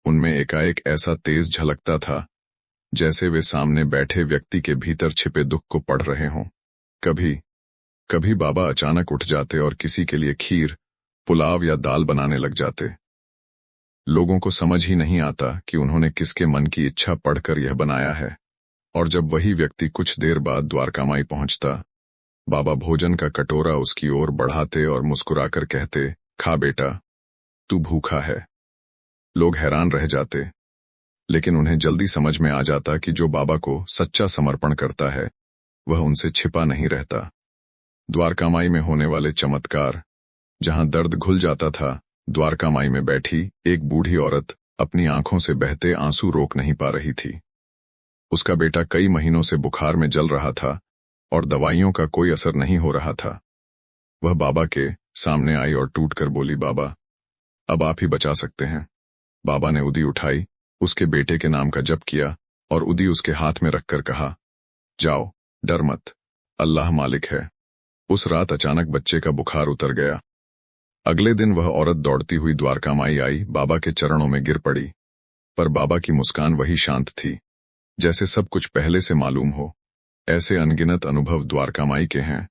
उनमें एकाएक ऐसा तेज झलकता था जैसे वे सामने बैठे व्यक्ति के भीतर छिपे दुख को पढ़ रहे हों। कभी बाबा अचानक उठ जाते और किसी के लिए खीर, पुलाव या दाल बनाने लग जाते। लोगों को समझ ही नहीं आता कि उन्होंने किसके मन की इच्छा पढ़कर यह बनाया है। और जब वही व्यक्ति कुछ देर बाद द्वारका माई पहुंचता, बाबा भोजन का कटोरा उसकी ओर बढ़ाते और मुस्कुराकर कहते, खा बेटा, तू भूखा है। लोग हैरान रह जाते, लेकिन उन्हें जल्दी समझ में आ जाता कि जो बाबा को सच्चा समर्पण करता है, वह उनसे छिपा नहीं रहता। द्वारका माई में होने वाले चमत्कार। जहां दर्द घुल जाता था, द्वारका माई में बैठी एक बूढ़ी औरत अपनी आंखों से बहते आंसू रोक नहीं पा रही थी। उसका बेटा कई महीनों से बुखार में जल रहा था और दवाइयों का कोई असर नहीं हो रहा था। वह बाबा के सामने आई और टूटकर बोली, बाबा, अब आप ही बचा सकते हैं। बाबा ने उदी उठाई, उसके बेटे के नाम का जप किया और उदी उसके हाथ में रखकर कहा, जाओ, डर मत, अल्लाह मालिक है। उस रात अचानक बच्चे का बुखार उतर गया। अगले दिन वह औरत दौड़ती हुई द्वारका माई आई, बाबा के चरणों में गिर पड़ी, पर बाबा की मुस्कान वही शांत थी, जैसे सब कुछ पहले से मालूम हो। ऐसे अनगिनत अनुभव द्वारका माई के हैं।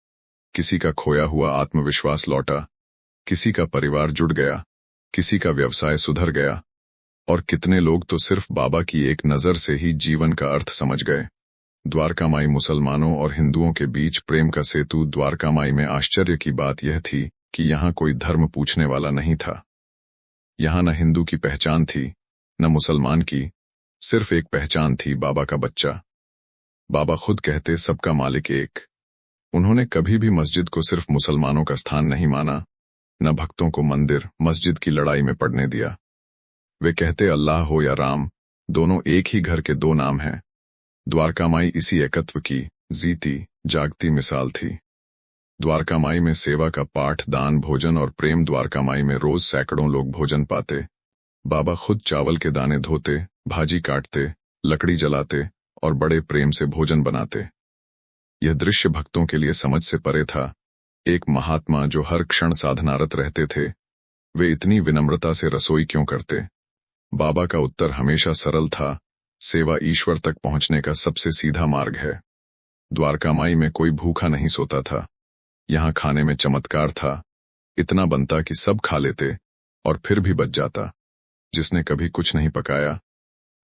किसी का खोया हुआ आत्मविश्वास लौटा, किसी का परिवार जुड़ गया, किसी का व्यवसाय सुधर गया, और कितने लोग तो सिर्फ बाबा की एक नजर से ही जीवन का अर्थ समझ गए। द्वारका माई मुसलमानों और हिंदुओं के बीच प्रेम का सेतु। द्वारका माई में आश्चर्य की बात यह थी कि यहाँ कोई धर्म पूछने वाला नहीं था। यहाँ न हिंदू की पहचान थी, न मुसलमान की, सिर्फ एक पहचान थी, बाबा का बच्चा। बाबा खुद कहते, सबका मालिक एक। उन्होंने कभी भी मस्जिद को सिर्फ मुसलमानों का स्थान नहीं माना, न भक्तों को मंदिर मस्जिद की लड़ाई में पड़ने दिया। वे कहते, अल्लाह हो या राम, दोनों एक ही घर के दो नाम हैं। द्वारका माई इसी एकत्व की जीती जागती मिसाल थी। द्वारका माई में सेवा का पाठ, दान, भोजन और प्रेम। द्वारका माई में रोज सैकड़ों लोग भोजन पाते। बाबा खुद चावल के दाने धोते, भाजी काटते, लकड़ी जलाते और बड़े प्रेम से भोजन बनाते। यह दृश्य भक्तों के लिए समझ से परे था। एक महात्मा जो हर क्षण साधनारत रहते थे, वे इतनी विनम्रता से रसोई क्यों करते? बाबा का उत्तर हमेशा सरल था, सेवा ईश्वर तक पहुंचने का सबसे सीधा मार्ग है। द्वारका माई में कोई भूखा नहीं सोता था। यहाँ खाने में चमत्कार था। इतना बनता कि सब खा लेते और फिर भी बच जाता। जिसने कभी कुछ नहीं पकाया,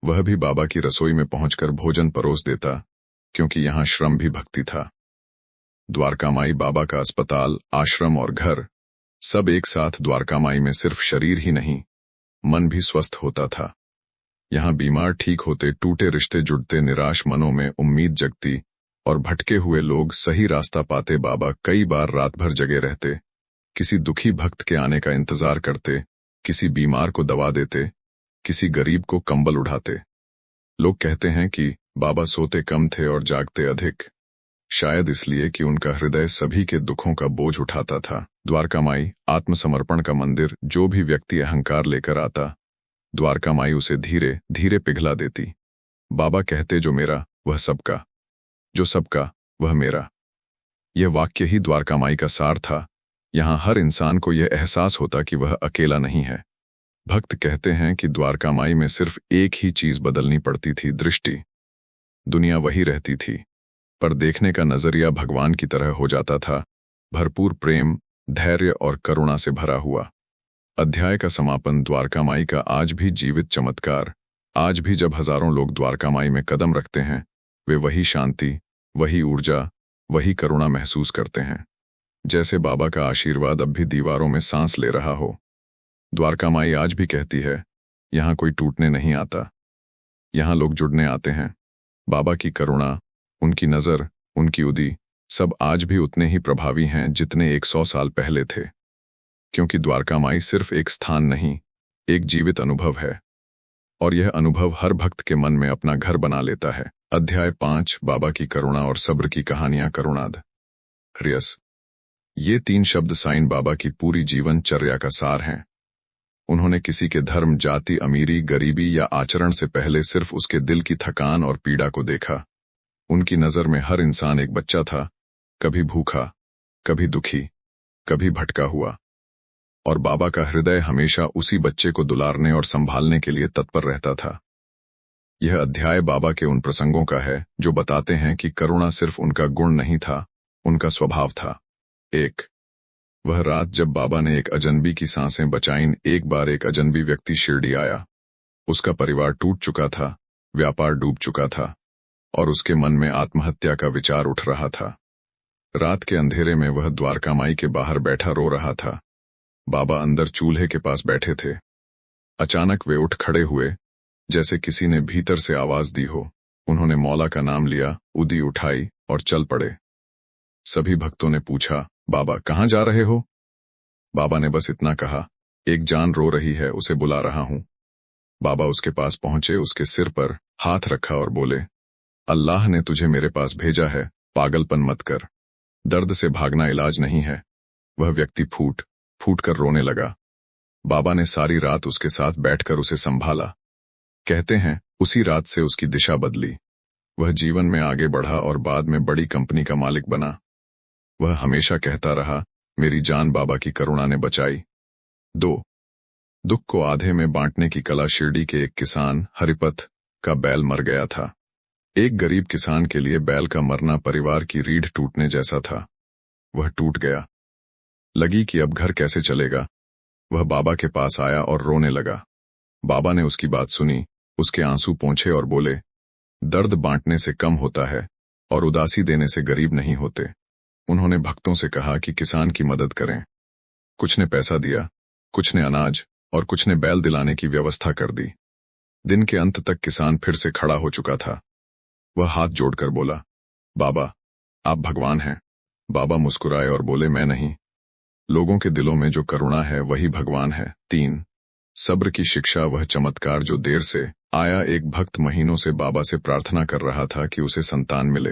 वह भी बाबा की रसोई में पहुंचकर भोजन परोस देता, क्योंकि यहाँ श्रम भी भक्ति था। द्वारका माई बाबा का अस्पताल, आश्रम और घर, सब एक साथ। द्वारका माई में सिर्फ शरीर ही नहीं, मन भी स्वस्थ होता था। यहाँ बीमार ठीक होते, टूटे रिश्ते जुड़ते, निराश मनों में उम्मीद जगती और भटके हुए लोग सही रास्ता पाते। बाबा कई बार रात भर जगे रहते, किसी दुखी भक्त के आने का इंतजार करते, किसी बीमार को दवा देते, किसी गरीब को कंबल उठाते। लोग कहते हैं कि बाबा सोते कम थे और जागते अधिक, शायद इसलिए कि उनका हृदय सभी के दुखों का बोझ उठाता था। द्वारका माई आत्मसमर्पण का मंदिर। जो भी व्यक्ति अहंकार लेकर आता, द्वारका माई उसे धीरे धीरे पिघला देती। बाबा कहते, जो मेरा वह सबका, जो सबका वह मेरा। यह वाक्य ही द्वारका माई का सार था। यहाँ हर इंसान को यह एहसास होता कि वह अकेला नहीं है। भक्त कहते हैं कि द्वारका माई में सिर्फ एक ही चीज बदलनी पड़ती थी, दृष्टि। दुनिया वही रहती थी, पर देखने का नजरिया भगवान की तरह हो जाता था, भरपूर प्रेम, धैर्य और करुणा से भरा हुआ। अध्याय का समापन। द्वारका माई का आज भी जीवित चमत्कार। आज भी जब हजारों लोग द्वारका माई में कदम रखते हैं, वे वही शांति, वही ऊर्जा, वही करुणा महसूस करते हैं, जैसे बाबा का आशीर्वाद अब भी दीवारों में सांस ले रहा हो। द्वारका माई आज भी कहती है, यहाँ कोई टूटने नहीं आता, यहाँ लोग जुड़ने आते हैं। बाबा की करुणा, उनकी नज़र, उनकी उदी, सब आज भी उतने ही प्रभावी हैं जितने 100 साल पहले थे। क्योंकि द्वारका माई सिर्फ एक स्थान नहीं, एक जीवित अनुभव है, और यह अनुभव हर भक्त के मन में अपना घर बना लेता है। अध्याय 5, बाबा की करुणा और सब्र की कहानियां। करुणाद रियस। ये 3 शब्द साईं बाबा की पूरी जीवनचर्या का सार हैं। उन्होंने किसी के धर्म, जाति, अमीरी, गरीबी या आचरण से पहले सिर्फ उसके दिल की थकान और पीड़ा को देखा। उनकी नजर में हर इंसान एक बच्चा था, कभी भूखा, कभी दुखी, कभी भटका हुआ, और बाबा का हृदय हमेशा उसी बच्चे को दुलारने और संभालने के लिए तत्पर रहता था। यह अध्याय बाबा के उन प्रसंगों का है जो बताते हैं कि करुणा सिर्फ उनका गुण नहीं था, उनका स्वभाव था। 1, वह रात जब बाबा ने एक अजनबी की सांसें बचाईं। एक बार एक अजनबी व्यक्ति शिरडी आया। उसका परिवार टूट चुका था, व्यापार डूब चुका था, और उसके मन में आत्महत्या का विचार उठ रहा था। रात के अंधेरे में वह द्वारका माई के बाहर बैठा रो रहा था। बाबा अंदर चूल्हे के पास बैठे थे। अचानक वे उठ खड़े हुए, जैसे किसी ने भीतर से आवाज दी हो। उन्होंने मौला का नाम लिया, उदी उठाई और चल पड़े। सभी भक्तों ने पूछा, बाबा कहाँ जा रहे हो? बाबा ने बस इतना कहा, एक जान रो रही है, उसे बुला रहा हूं। बाबा उसके पास पहुंचे, उसके सिर पर हाथ रखा और बोले, अल्लाह ने तुझे मेरे पास भेजा है, पागलपन मत कर। दर्द से भागना इलाज नहीं है। वह व्यक्ति फूट फूट कर रोने लगा। बाबा ने सारी रात उसके साथ बैठकर उसे संभाला। कहते हैं, उसी रात से उसकी दिशा बदली। वह जीवन में आगे बढ़ा और बाद में बड़ी कंपनी का मालिक बना। वह हमेशा कहता रहा, मेरी जान बाबा की करुणा ने बचाई। 2, दुख को आधे में बांटने की कला। शिरडी के एक किसान हरिपथ का बैल मर गया था। एक गरीब किसान के लिए बैल का मरना परिवार की रीढ़ टूटने जैसा था। वह टूट गया। लगी कि अब घर कैसे चलेगा। वह बाबा के पास आया और रोने लगा। बाबा ने उसकी बात सुनी, उसके आंसू पोंछे और बोले, दर्द बांटने से कम होता है और उदासी देने से गरीब नहीं होते। उन्होंने भक्तों से कहा कि किसान की मदद करें। कुछ ने पैसा दिया, कुछ ने अनाज और कुछ ने बैल दिलाने की व्यवस्था कर दी। दिन के अंत तक किसान फिर से खड़ा हो चुका था। वह हाथ जोड़कर बोला, बाबा, आप भगवान हैं। बाबा मुस्कुराए और बोले, मैं नहीं। लोगों के दिलों में जो करुणा है वही भगवान है। 3 सब्र की शिक्षा। वह चमत्कार जो देर से आया। एक भक्त महीनों से बाबा से प्रार्थना कर रहा था कि उसे संतान मिले।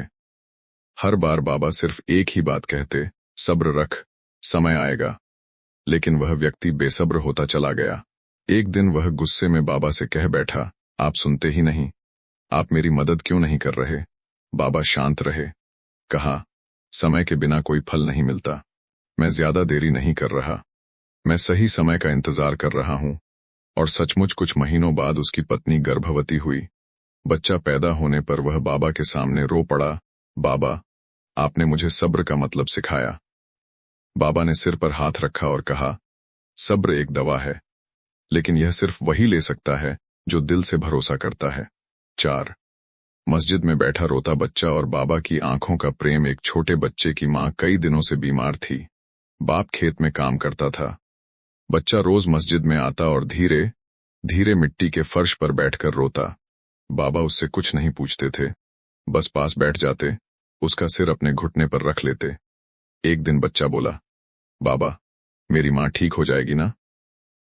हर बार बाबा सिर्फ एक ही बात कहते, सब्र रख, समय आएगा। लेकिन वह व्यक्ति बेसब्र होता चला गया। एक दिन वह गुस्से में बाबा से कह बैठा, आप सुनते ही नहीं, आप मेरी मदद क्यों नहीं कर रहे? बाबा शांत रहे। कहा, समय के बिना कोई फल नहीं मिलता। मैं ज्यादा देरी नहीं कर रहा, मैं सही समय का इंतजार कर रहा हूं। और सचमुच कुछ महीनों बाद उसकी पत्नी गर्भवती हुई। बच्चा पैदा होने पर वह बाबा के सामने रो पड़ा, बाबा, आपने मुझे सब्र का मतलब सिखाया। बाबा ने सिर पर हाथ रखा और कहा, सब्र एक दवा है, लेकिन यह सिर्फ वही ले सकता है जो दिल से भरोसा करता है। 4 मस्जिद में बैठा रोता बच्चा और बाबा की आंखों का प्रेम। एक छोटे बच्चे की मां कई दिनों से बीमार थी। बाप खेत में काम करता था। बच्चा रोज मस्जिद में आता और धीरे धीरे मिट्टी के फर्श पर बैठकर रोता। बाबा उससे कुछ नहीं पूछते थे, बस पास बैठ जाते, उसका सिर अपने घुटने पर रख लेते। एक दिन बच्चा बोला, बाबा, मेरी मां ठीक हो जाएगी ना?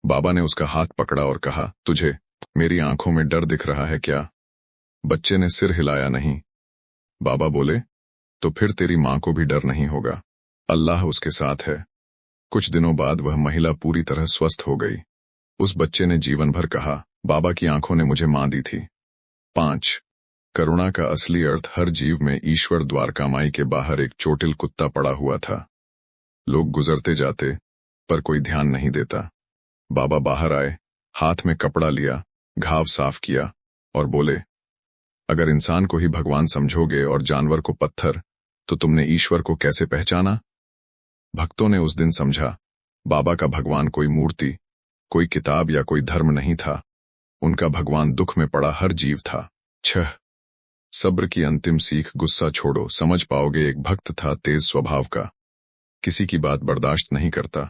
बाबा ने उसका हाथ पकड़ा और कहा, तुझे मेरी आंखों में डर दिख रहा है क्या? बच्चे ने सिर हिलाया नहीं। बाबा बोले, तो फिर तेरी मां को भी डर नहीं होगा, अल्लाह उसके साथ है। कुछ दिनों बाद वह महिला पूरी तरह स्वस्थ हो गई। उस बच्चे ने जीवन भर कहा, बाबा की आंखों ने मुझे मां दी थी। 5 करुणा का असली अर्थ। हर जीव में ईश्वर। द्वारकामाई के बाहर एक चोटिल कुत्ता पड़ा हुआ था। लोग गुजरते जाते, पर कोई ध्यान नहीं देता। बाबा बाहर आए, हाथ में कपड़ा लिया, घाव साफ किया और बोले, अगर इंसान को ही भगवान समझोगे और जानवर को पत्थर, तो तुमने ईश्वर को कैसे पहचाना? भक्तों ने उस दिन समझा, बाबा का भगवान कोई मूर्ति, कोई किताब या कोई धर्म नहीं था। उनका भगवान दुख में पड़ा हर जीव था। 6 सब्र की अंतिम सीख। गुस्सा छोड़ो, समझ पाओगे। एक भक्त था तेज स्वभाव का, किसी की बात बर्दाश्त नहीं करता।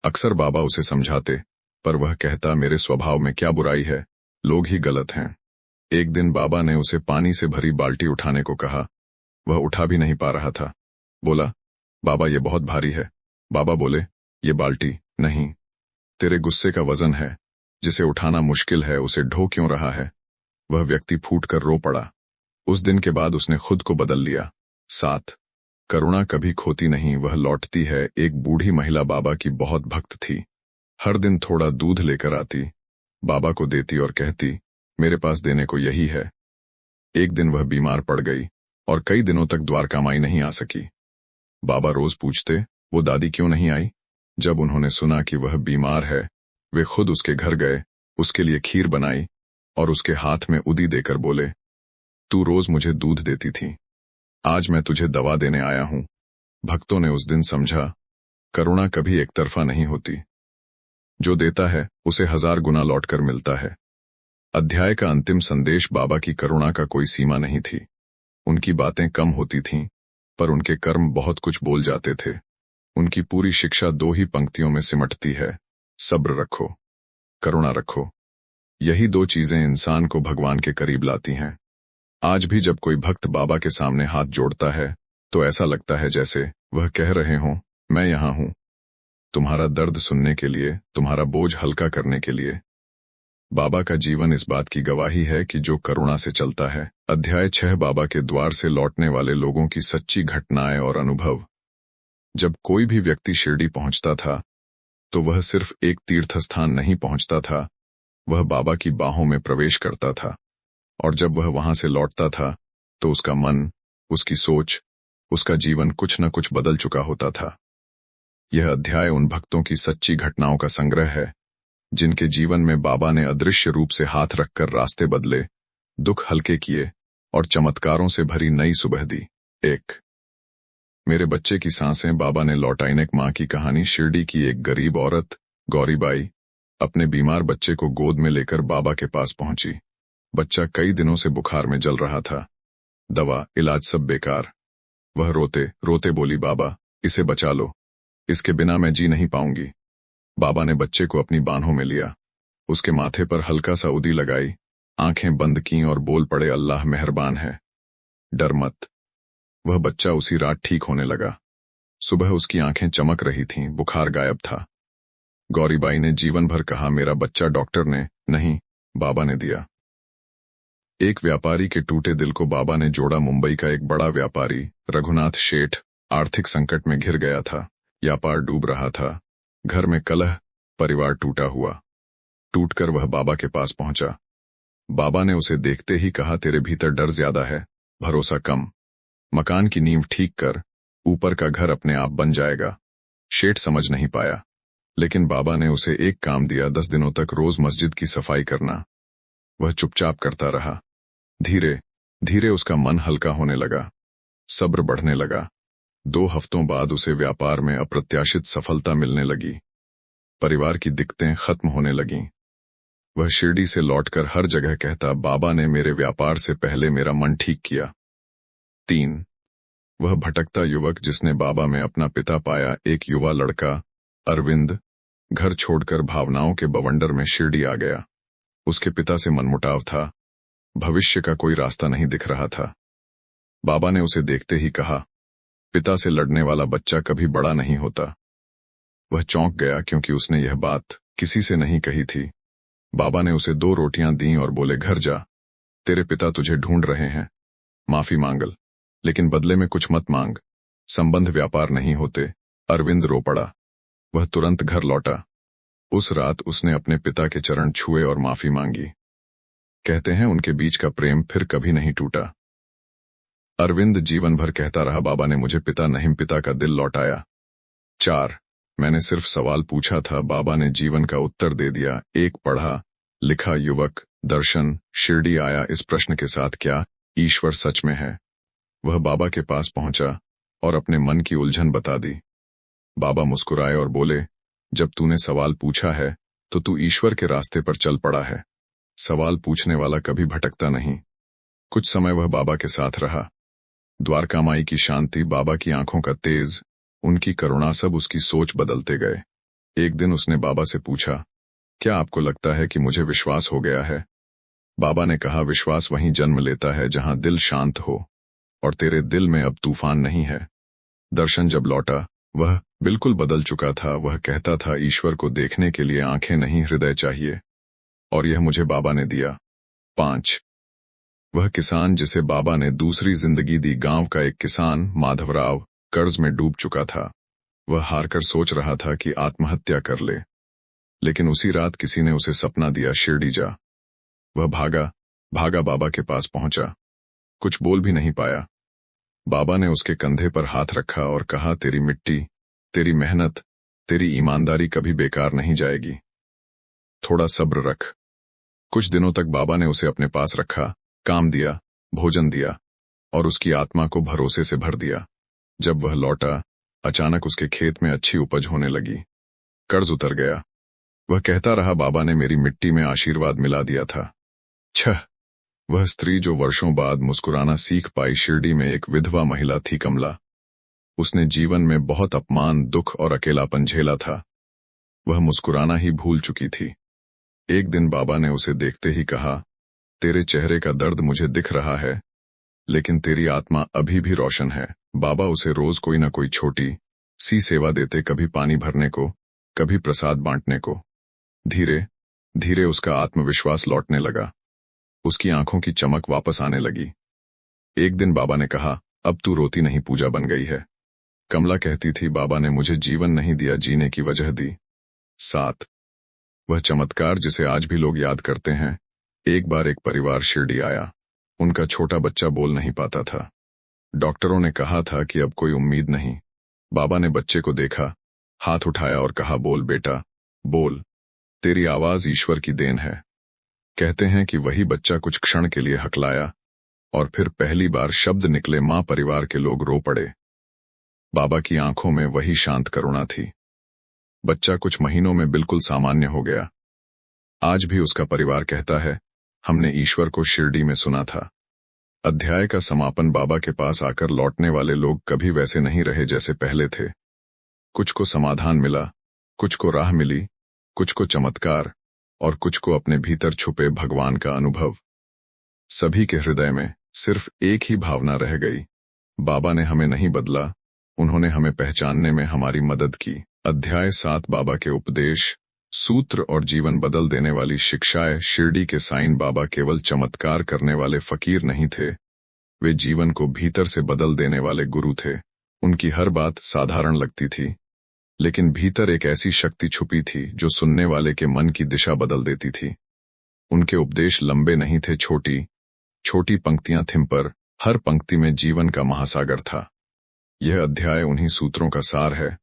अक्सर बाबा उसे समझाते, पर वह कहता, मेरे स्वभाव में क्या बुराई है, लोग ही गलत हैं। एक दिन बाबा ने उसे पानी से भरी बाल्टी उठाने को कहा। वह उठा भी नहीं पा रहा था। बोला, बाबा, ये बहुत भारी है। बाबा बोले, ये बाल्टी नहीं, तेरे गुस्से का वजन है। जिसे उठाना मुश्किल है उसे ढो क्यों रहा है? वह व्यक्ति फूटकर रो पड़ा। उस दिन के बाद उसने खुद को बदल लिया। 7 करुणा कभी खोती नहीं, वह लौटती है। एक बूढ़ी महिला बाबा की बहुत भक्त थी। हर दिन थोड़ा दूध लेकर आती, बाबा को देती और कहती, मेरे पास देने को यही है। एक दिन वह बीमार पड़ गई और कई दिनों तक द्वारकामाई नहीं आ सकी। बाबा रोज पूछते, वो दादी क्यों नहीं आई? जब उन्होंने सुना कि वह बीमार है, वे खुद उसके घर गए, उसके लिए खीर बनाई और उसके हाथ में उदी देकर बोले, तू रोज मुझे दूध देती थी, आज मैं तुझे दवा देने आया हूं। भक्तों ने उस दिन समझा, करुणा कभी एक तरफा नहीं होती। जो देता है उसे 1000 गुना लौटकर मिलता है। अध्याय का अंतिम संदेश। बाबा की करुणा का कोई सीमा नहीं थी। उनकी बातें कम होती थीं, पर उनके कर्म बहुत कुछ बोल जाते थे। उनकी पूरी शिक्षा 2 ही पंक्तियों में सिमटती है, सब्र रखो, करुणा रखो। यही 2 चीजें इंसान को भगवान के करीब लाती हैं। आज भी जब कोई भक्त बाबा के सामने हाथ जोड़ता है, तो ऐसा लगता है जैसे वह कह रहे हों, मैं यहां हूं, तुम्हारा दर्द सुनने के लिए, तुम्हारा बोझ हल्का करने के लिए। बाबा का जीवन इस बात की गवाही है कि जो करुणा से चलता है। अध्याय 6 बाबा के द्वार से लौटने वाले लोगों की सच्ची घटनाएं और अनुभव। जब कोई भी व्यक्ति शिरडी पहुंचता था, तो वह सिर्फ एक तीर्थ स्थान नहीं पहुंचता था, वह बाबा की बाहों में प्रवेश करता था। और जब वह वहां से लौटता था, तो उसका मन, उसकी सोच, उसका जीवन कुछ न कुछ बदल चुका होता था। यह अध्याय उन भक्तों की सच्ची घटनाओं का संग्रह है, जिनके जीवन में बाबा ने अदृश्य रूप से हाथ रखकर रास्ते बदले, दुख हल्के किए और चमत्कारों से भरी नई सुबह दी। 1 मेरे बच्चे की सांसें। बाबा ने लौटाई। एक मां की कहानी। शिरडी की एक गरीब औरत, गौरीबाई, अपने बीमार बच्चे को गोद में लेकर बाबा के पास पहुंची। बच्चा कई दिनों से बुखार में जल रहा था। दवा, इलाज सब बेकार। वह रोते रोते बोली, बाबा, इसे बचा लो, इसके बिना मैं जी नहीं पाऊंगी। बाबा ने बच्चे को अपनी बाहों में लिया, उसके माथे पर हल्का सा उदी लगाई आंखें बंद कीं और बोल पड़े, अल्लाह मेहरबान है, डर मत। वह बच्चा उसी रात ठीक होने लगा। सुबह उसकी आंखें चमक रही थीं, बुखार गायब था। गौरीबाई ने जीवन भर कहा, मेरा बच्चा डॉक्टर ने नहीं, बाबा ने दिया। एक व्यापारी के टूटे दिल को बाबा ने जोड़ा। मुंबई का एक बड़ा व्यापारी रघुनाथ शेठ आर्थिक संकट में घिर गया था। व्यापार डूब रहा था, घर में कलह, परिवार टूटा हुआ। टूटकर वह बाबा के पास पहुंचा। बाबा ने उसे देखते ही कहा, तेरे भीतर डर ज्यादा है, भरोसा कम। मकान की नींव ठीक कर, ऊपर का घर अपने आप बन जाएगा। शेठ समझ नहीं पाया, लेकिन बाबा ने उसे एक काम दिया, 10 दिनों तक रोज मस्जिद की सफाई करना। वह चुपचाप करता रहा। धीरे धीरे उसका मन हल्का होने लगा, सब्र बढ़ने लगा। 2 हफ्तों बाद उसे व्यापार में अप्रत्याशित सफलता मिलने लगी। परिवार की दिक्कतें खत्म होने लगीं। वह शिरडी से लौटकर हर जगह कहता, बाबा ने मेरे व्यापार से पहले मेरा मन ठीक किया। 3 वह भटकता युवक जिसने बाबा में अपना पिता पाया। एक युवा लड़का अरविंद घर छोड़कर भावनाओं के बवंडर में शिरडी आ गया। उसके पिता से मनमुटाव था, भविष्य का कोई रास्ता नहीं दिख रहा था। बाबा ने उसे देखते ही कहा, पिता से लड़ने वाला बच्चा कभी बड़ा नहीं होता। वह चौंक गया, क्योंकि उसने यह बात किसी से नहीं कही थी। बाबा ने उसे 2 रोटियां दीं और बोले, घर जा, तेरे पिता तुझे ढूंढ रहे हैं। माफी मांगल, लेकिन बदले में कुछ मत मांग। संबंध व्यापार नहीं होते। अरविंद रो पड़ा। वह तुरंत घर लौटा। उस रात उसने अपने पिता के चरण छुए और माफी मांगी। कहते हैं उनके बीच का प्रेम फिर कभी नहीं टूटा। अरविंद जीवन भर कहता रहा, बाबा ने मुझे पिता नहीं, पिता का दिल लौटाया। 4 मैंने सिर्फ सवाल पूछा था, बाबा ने जीवन का उत्तर दे दिया। एक पढ़ा लिखा युवक दर्शन शिरडी आया इस प्रश्न के साथ, क्या ईश्वर सच में है? वह बाबा के पास पहुंचा और अपने मन की उलझन बता दी। बाबा मुस्कुराए और बोले, जब तूने सवाल पूछा है तो तू ईश्वर के रास्ते पर चल पड़ा है। सवाल पूछने वाला कभी भटकता नहीं। कुछ समय वह बाबा के साथ रहा। द्वारका माई की शांति, बाबा की आंखों का तेज, उनकी करुणा, सब उसकी सोच बदलते गए। एक दिन उसने बाबा से पूछा, क्या आपको लगता है कि मुझे विश्वास हो गया है? बाबा ने कहा, विश्वास वहीं जन्म लेता है जहां दिल शांत हो, और तेरे दिल में अब तूफान नहीं है। दर्शन जब लौटा, वह बिल्कुल बदल चुका था। वह कहता था, ईश्वर को देखने के लिए आंखें नहीं, हृदय चाहिए, और यह मुझे बाबा ने दिया। 5 वह किसान जिसे बाबा ने दूसरी जिंदगी दी। गांव का एक किसान माधवराव कर्ज में डूब चुका था। वह हारकर सोच रहा था कि आत्महत्या कर ले, लेकिन उसी रात किसी ने उसे सपना दिया, शिरडी जा। वह भागा भागा बाबा के पास पहुंचा। कुछ बोल भी नहीं पाया। बाबा ने उसके कंधे पर हाथ रखा और कहा, तेरी मिट्टी, तेरी मेहनत, तेरी ईमानदारी कभी बेकार नहीं जाएगी। थोड़ा सब्र रख। कुछ दिनों तक बाबा ने उसे अपने पास रखा, काम दिया, भोजन दिया, और उसकी आत्मा को भरोसे से भर दिया। जब वह लौटा, अचानक उसके खेत में अच्छी उपज होने लगी। कर्ज उतर गया। वह कहता रहा, बाबा ने मेरी मिट्टी में आशीर्वाद मिला दिया था। 6 वह स्त्री जो वर्षों बाद मुस्कुराना सीख पाई। शिरडी में एक विधवा महिला थी, कमला। उसने जीवन में बहुत अपमान, दुख और अकेलापन झेला था। वह मुस्कुराना ही भूल चुकी थी। एक दिन बाबा ने उसे देखते ही कहा, तेरे चेहरे का दर्द मुझे दिख रहा है, लेकिन तेरी आत्मा अभी भी रोशन है। बाबा उसे रोज कोई न कोई छोटी सी सेवा देते, कभी पानी भरने को, कभी प्रसाद बांटने को। धीरे धीरे उसका आत्मविश्वास लौटने लगा। उसकी आंखों की चमक वापस आने लगी। एक दिन बाबा ने कहा, अब तू रोती नहीं, पूजा बन गई है। कमला कहती थी, बाबा ने मुझे जीवन नहीं दिया, जीने की वजह दी। 7 वह चमत्कार जिसे आज भी लोग याद करते हैं। एक बार एक परिवार शिरडी आया। उनका छोटा बच्चा बोल नहीं पाता था। डॉक्टरों ने कहा था कि अब कोई उम्मीद नहीं। बाबा ने बच्चे को देखा, हाथ उठाया और कहा, बोल बेटा, बोल, तेरी आवाज ईश्वर की देन है। कहते हैं कि वही बच्चा कुछ क्षण के लिए हकलाया, और फिर पहली बार शब्द निकले, मां। परिवार के लोग रो पड़े। बाबा की आंखों में वही शांत करुणा थी। बच्चा कुछ महीनों में बिल्कुल सामान्य हो गया। आज भी उसका परिवार कहता है, हमने ईश्वर को शिरडी में सुना था। अध्याय का समापन, बाबा के पास आकर लौटने वाले लोग कभी वैसे नहीं रहे जैसे पहले थे। कुछ को समाधान मिला, कुछ को राह मिली, कुछ को चमत्कार, और कुछ को अपने भीतर छुपे भगवान का अनुभव। सभी के हृदय में सिर्फ एक ही भावना रह गई, बाबा ने हमें नहीं बदला, उन्होंने हमें पहचानने में हमारी मदद की। अध्याय 7 बाबा के उपदेश, सूत्र और जीवन बदल देने वाली शिक्षाएं। शिरडी के साईं बाबा केवल चमत्कार करने वाले फकीर नहीं थे, वे जीवन को भीतर से बदल देने वाले गुरु थे। उनकी हर बात साधारण लगती थी, लेकिन भीतर एक ऐसी शक्ति छुपी थी जो सुनने वाले के मन की दिशा बदल देती थी। उनके उपदेश लंबे नहीं थे, छोटी छोटी पंक्तियां थीं, पर हर पंक्ति में जीवन का महासागर था। यह अध्याय उन्हीं सूत्रों का सार है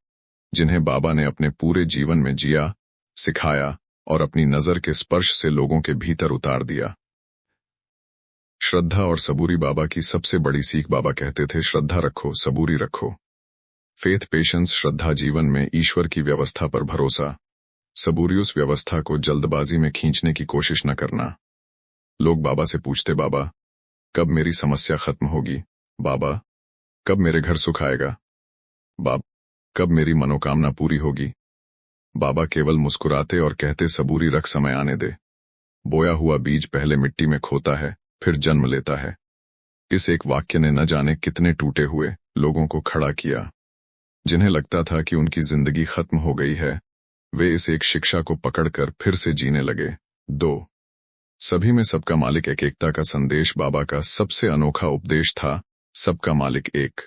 जिन्हें बाबा ने अपने पूरे जीवन में जिया, सिखाया और अपनी नजर के स्पर्श से लोगों के भीतर उतार दिया। श्रद्धा और सबूरी। बाबा की सबसे बड़ी सीख, बाबा कहते थे, श्रद्धा रखो, सबूरी रखो। Faith, patience. श्रद्धा जीवन में ईश्वर की व्यवस्था पर भरोसा, सबूरी उस व्यवस्था को जल्दबाजी में खींचने की कोशिश न करना। लोग बाबा से पूछते, बाबा कब मेरी समस्या खत्म होगी? बाबा कब मेरे घर सुख आएगा? बाबा कब मेरी मनोकामना पूरी होगी? बाबा केवल मुस्कुराते और कहते, सबूरी रख, समय आने दे। बोया हुआ बीज पहले मिट्टी में खोता है, फिर जन्म लेता है। इस एक वाक्य ने न जाने कितने टूटे हुए लोगों को खड़ा किया। जिन्हें लगता था कि उनकी जिंदगी खत्म हो गई है, वे इस एक शिक्षा को पकड़कर फिर से जीने लगे। 2 सभी में सबका मालिक एक। एकता का संदेश। बाबा का सबसे अनोखा उपदेश था, सबका मालिक एक।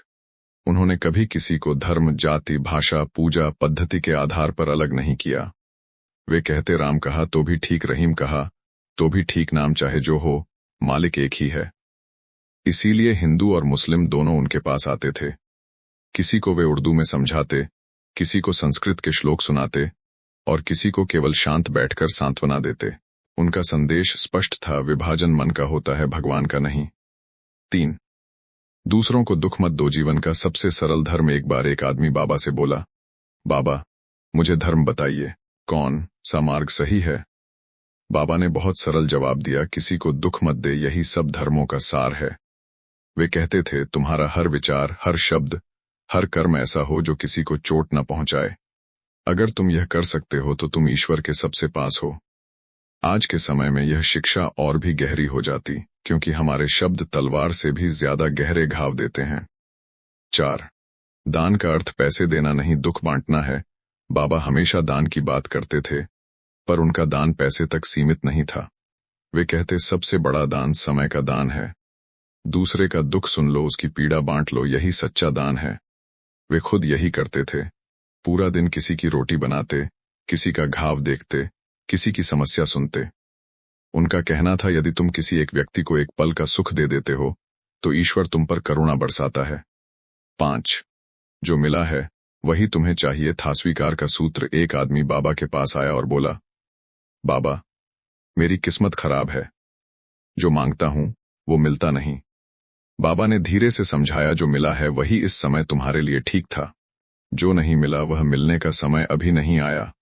उन्होंने कभी किसी को धर्म, जाति, भाषा, पूजा पद्धति के आधार पर अलग नहीं किया। वे कहते, राम कहा तो भी ठीक, रहीम कहा तो भी ठीक, नाम चाहे जो हो, मालिक एक ही है। इसीलिए हिंदू और मुस्लिम दोनों उनके पास आते थे। किसी को वे उर्दू में समझाते, किसी को संस्कृत के श्लोक सुनाते और किसी को केवल शांत बैठकर सांत्वना देते। उनका संदेश स्पष्ट था, विभाजन मन का होता है, भगवान का नहीं। 3 दूसरों को दुख मत दो। जीवन का सबसे सरल धर्म। एक बार एक आदमी बाबा से बोला, बाबा मुझे धर्म बताइए, कौन सा मार्ग सही है? बाबा ने बहुत सरल जवाब दिया, किसी को दुख मत दे, यही सब धर्मों का सार है। वे कहते थे, तुम्हारा हर विचार, हर शब्द, हर कर्म ऐसा हो जो किसी को चोट न पहुंचाए। अगर तुम यह कर सकते हो तो तुम ईश्वर के सबसे पास हो। आज के समय में यह शिक्षा और भी गहरी हो जाती, क्योंकि हमारे शब्द तलवार से भी ज्यादा गहरे घाव देते हैं। 4 दान का अर्थ पैसे देना नहीं, दुख बांटना है। बाबा हमेशा दान की बात करते थे, पर उनका दान पैसे तक सीमित नहीं था। वे कहते, सबसे बड़ा दान समय का दान है। दूसरे का दुख सुन लो, उसकी पीड़ा बांट लो, यही सच्चा दान है। वे खुद यही करते थे। पूरा दिन किसी की रोटी बनाते, किसी का घाव देखते, किसी की समस्या सुनते। उनका कहना था, यदि तुम किसी एक व्यक्ति को एक पल का सुख दे देते हो तो ईश्वर तुम पर करुणा बरसाता है। 5 जो मिला है वही तुम्हें चाहिए था, स्वीकार का सूत्र। एक आदमी बाबा के पास आया और बोला, बाबा मेरी किस्मत खराब है, जो मांगता हूं वो मिलता नहीं। बाबा ने धीरे से समझाया, जो मिला है वही इस समय तुम्हारे लिए ठीक था, जो नहीं मिला वह मिलने का समय अभी नहीं आया।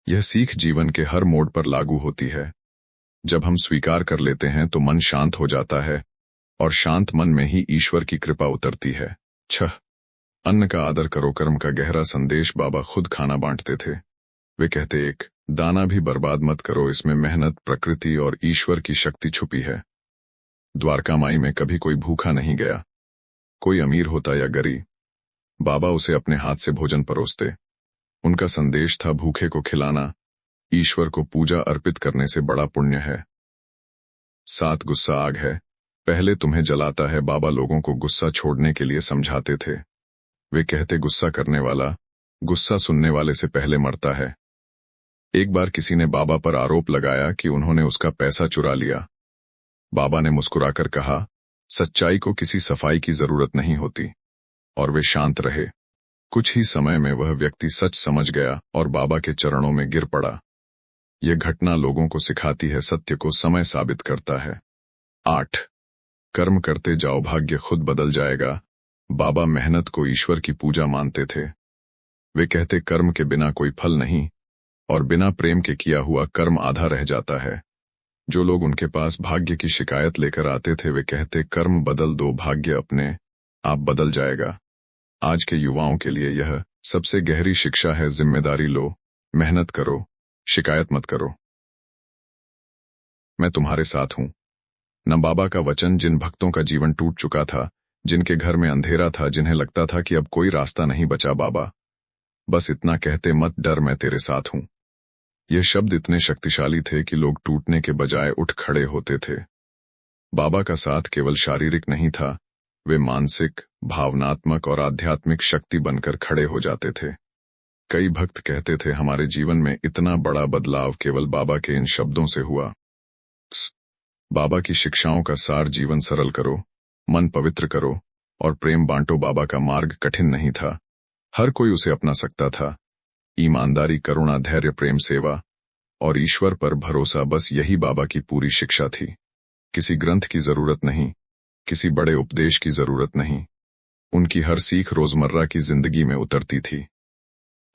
यह सीख जीवन के हर मोड़ पर लागू होती है। जब हम स्वीकार कर लेते हैं तो मन शांत हो जाता है, और शांत मन में ही ईश्वर की कृपा उतरती है। 6 अन्न का आदर करो। कर्म का गहरा संदेश। बाबा खुद खाना बांटते थे। वे कहते, एक दाना भी बर्बाद मत करो, इसमें मेहनत, प्रकृति और ईश्वर की शक्ति छुपी है। द्वारका माई में कभी कोई भूखा नहीं गया, कोई अमीर होता या गरीब, बाबा उसे अपने हाथ से भोजन परोसते। उनका संदेश था, भूखे को खिलाना ईश्वर को पूजा अर्पित करने से बड़ा पुण्य है। 7 गुस्सा आग है, पहले तुम्हें जलाता है। बाबा लोगों को गुस्सा छोड़ने के लिए समझाते थे। वे कहते, गुस्सा करने वाला गुस्सा सुनने वाले से पहले मरता है। एक बार किसी ने बाबा पर आरोप लगाया कि उन्होंने उसका पैसा चुरा लिया। बाबा ने मुस्कुराकर कहा, सच्चाई को किसी सफाई की जरूरत नहीं होती, और वे शांत रहे। कुछ ही समय में वह व्यक्ति सच समझ गया और बाबा के चरणों में गिर पड़ा। यह घटना लोगों को सिखाती है, सत्य को समय साबित करता है। 8 कर्म करते जाओ, भाग्य खुद बदल जाएगा। बाबा मेहनत को ईश्वर की पूजा मानते थे। वे कहते, कर्म के बिना कोई फल नहीं, और बिना प्रेम के किया हुआ कर्म आधा रह जाता है। जो लोग उनके पास भाग्य की शिकायत लेकर आते थे, वे कहते, कर्म बदल दो, भाग्य अपने आप बदल जाएगा। आज के युवाओं के लिए यह सबसे गहरी शिक्षा है, जिम्मेदारी लो, मेहनत करो, शिकायत मत करो। मैं तुम्हारे साथ हूं। न बाबा का वचन जिन भक्तों का जीवन टूट चुका था, जिनके घर में अंधेरा था, जिन्हें लगता था कि अब कोई रास्ता नहीं बचा, बाबा बस इतना कहते, मत डर, मैं तेरे साथ हूं। ये शब्द इतने शक्तिशाली थे कि लोग टूटने के बजाय उठ खड़े होते थे। बाबा का साथ केवल शारीरिक नहीं था, वे मानसिक, भावनात्मक और आध्यात्मिक शक्ति बनकर खड़े हो जाते थे। कई भक्त कहते थे, हमारे जीवन में इतना बड़ा बदलाव केवल बाबा के इन शब्दों से हुआ। बाबा की शिक्षाओं का सार, जीवन सरल करो, मन पवित्र करो और प्रेम बांटो। बाबा का मार्ग कठिन नहीं था, हर कोई उसे अपना सकता था। ईमानदारी, करुणा, धैर्य, प्रेम, सेवा और ईश्वर पर भरोसा, बस यही बाबा की पूरी शिक्षा थी। किसी ग्रंथ की जरूरत नहीं, किसी बड़े उपदेश की जरूरत नहीं, उनकी हर सीख रोजमर्रा की जिंदगी में उतरती थी।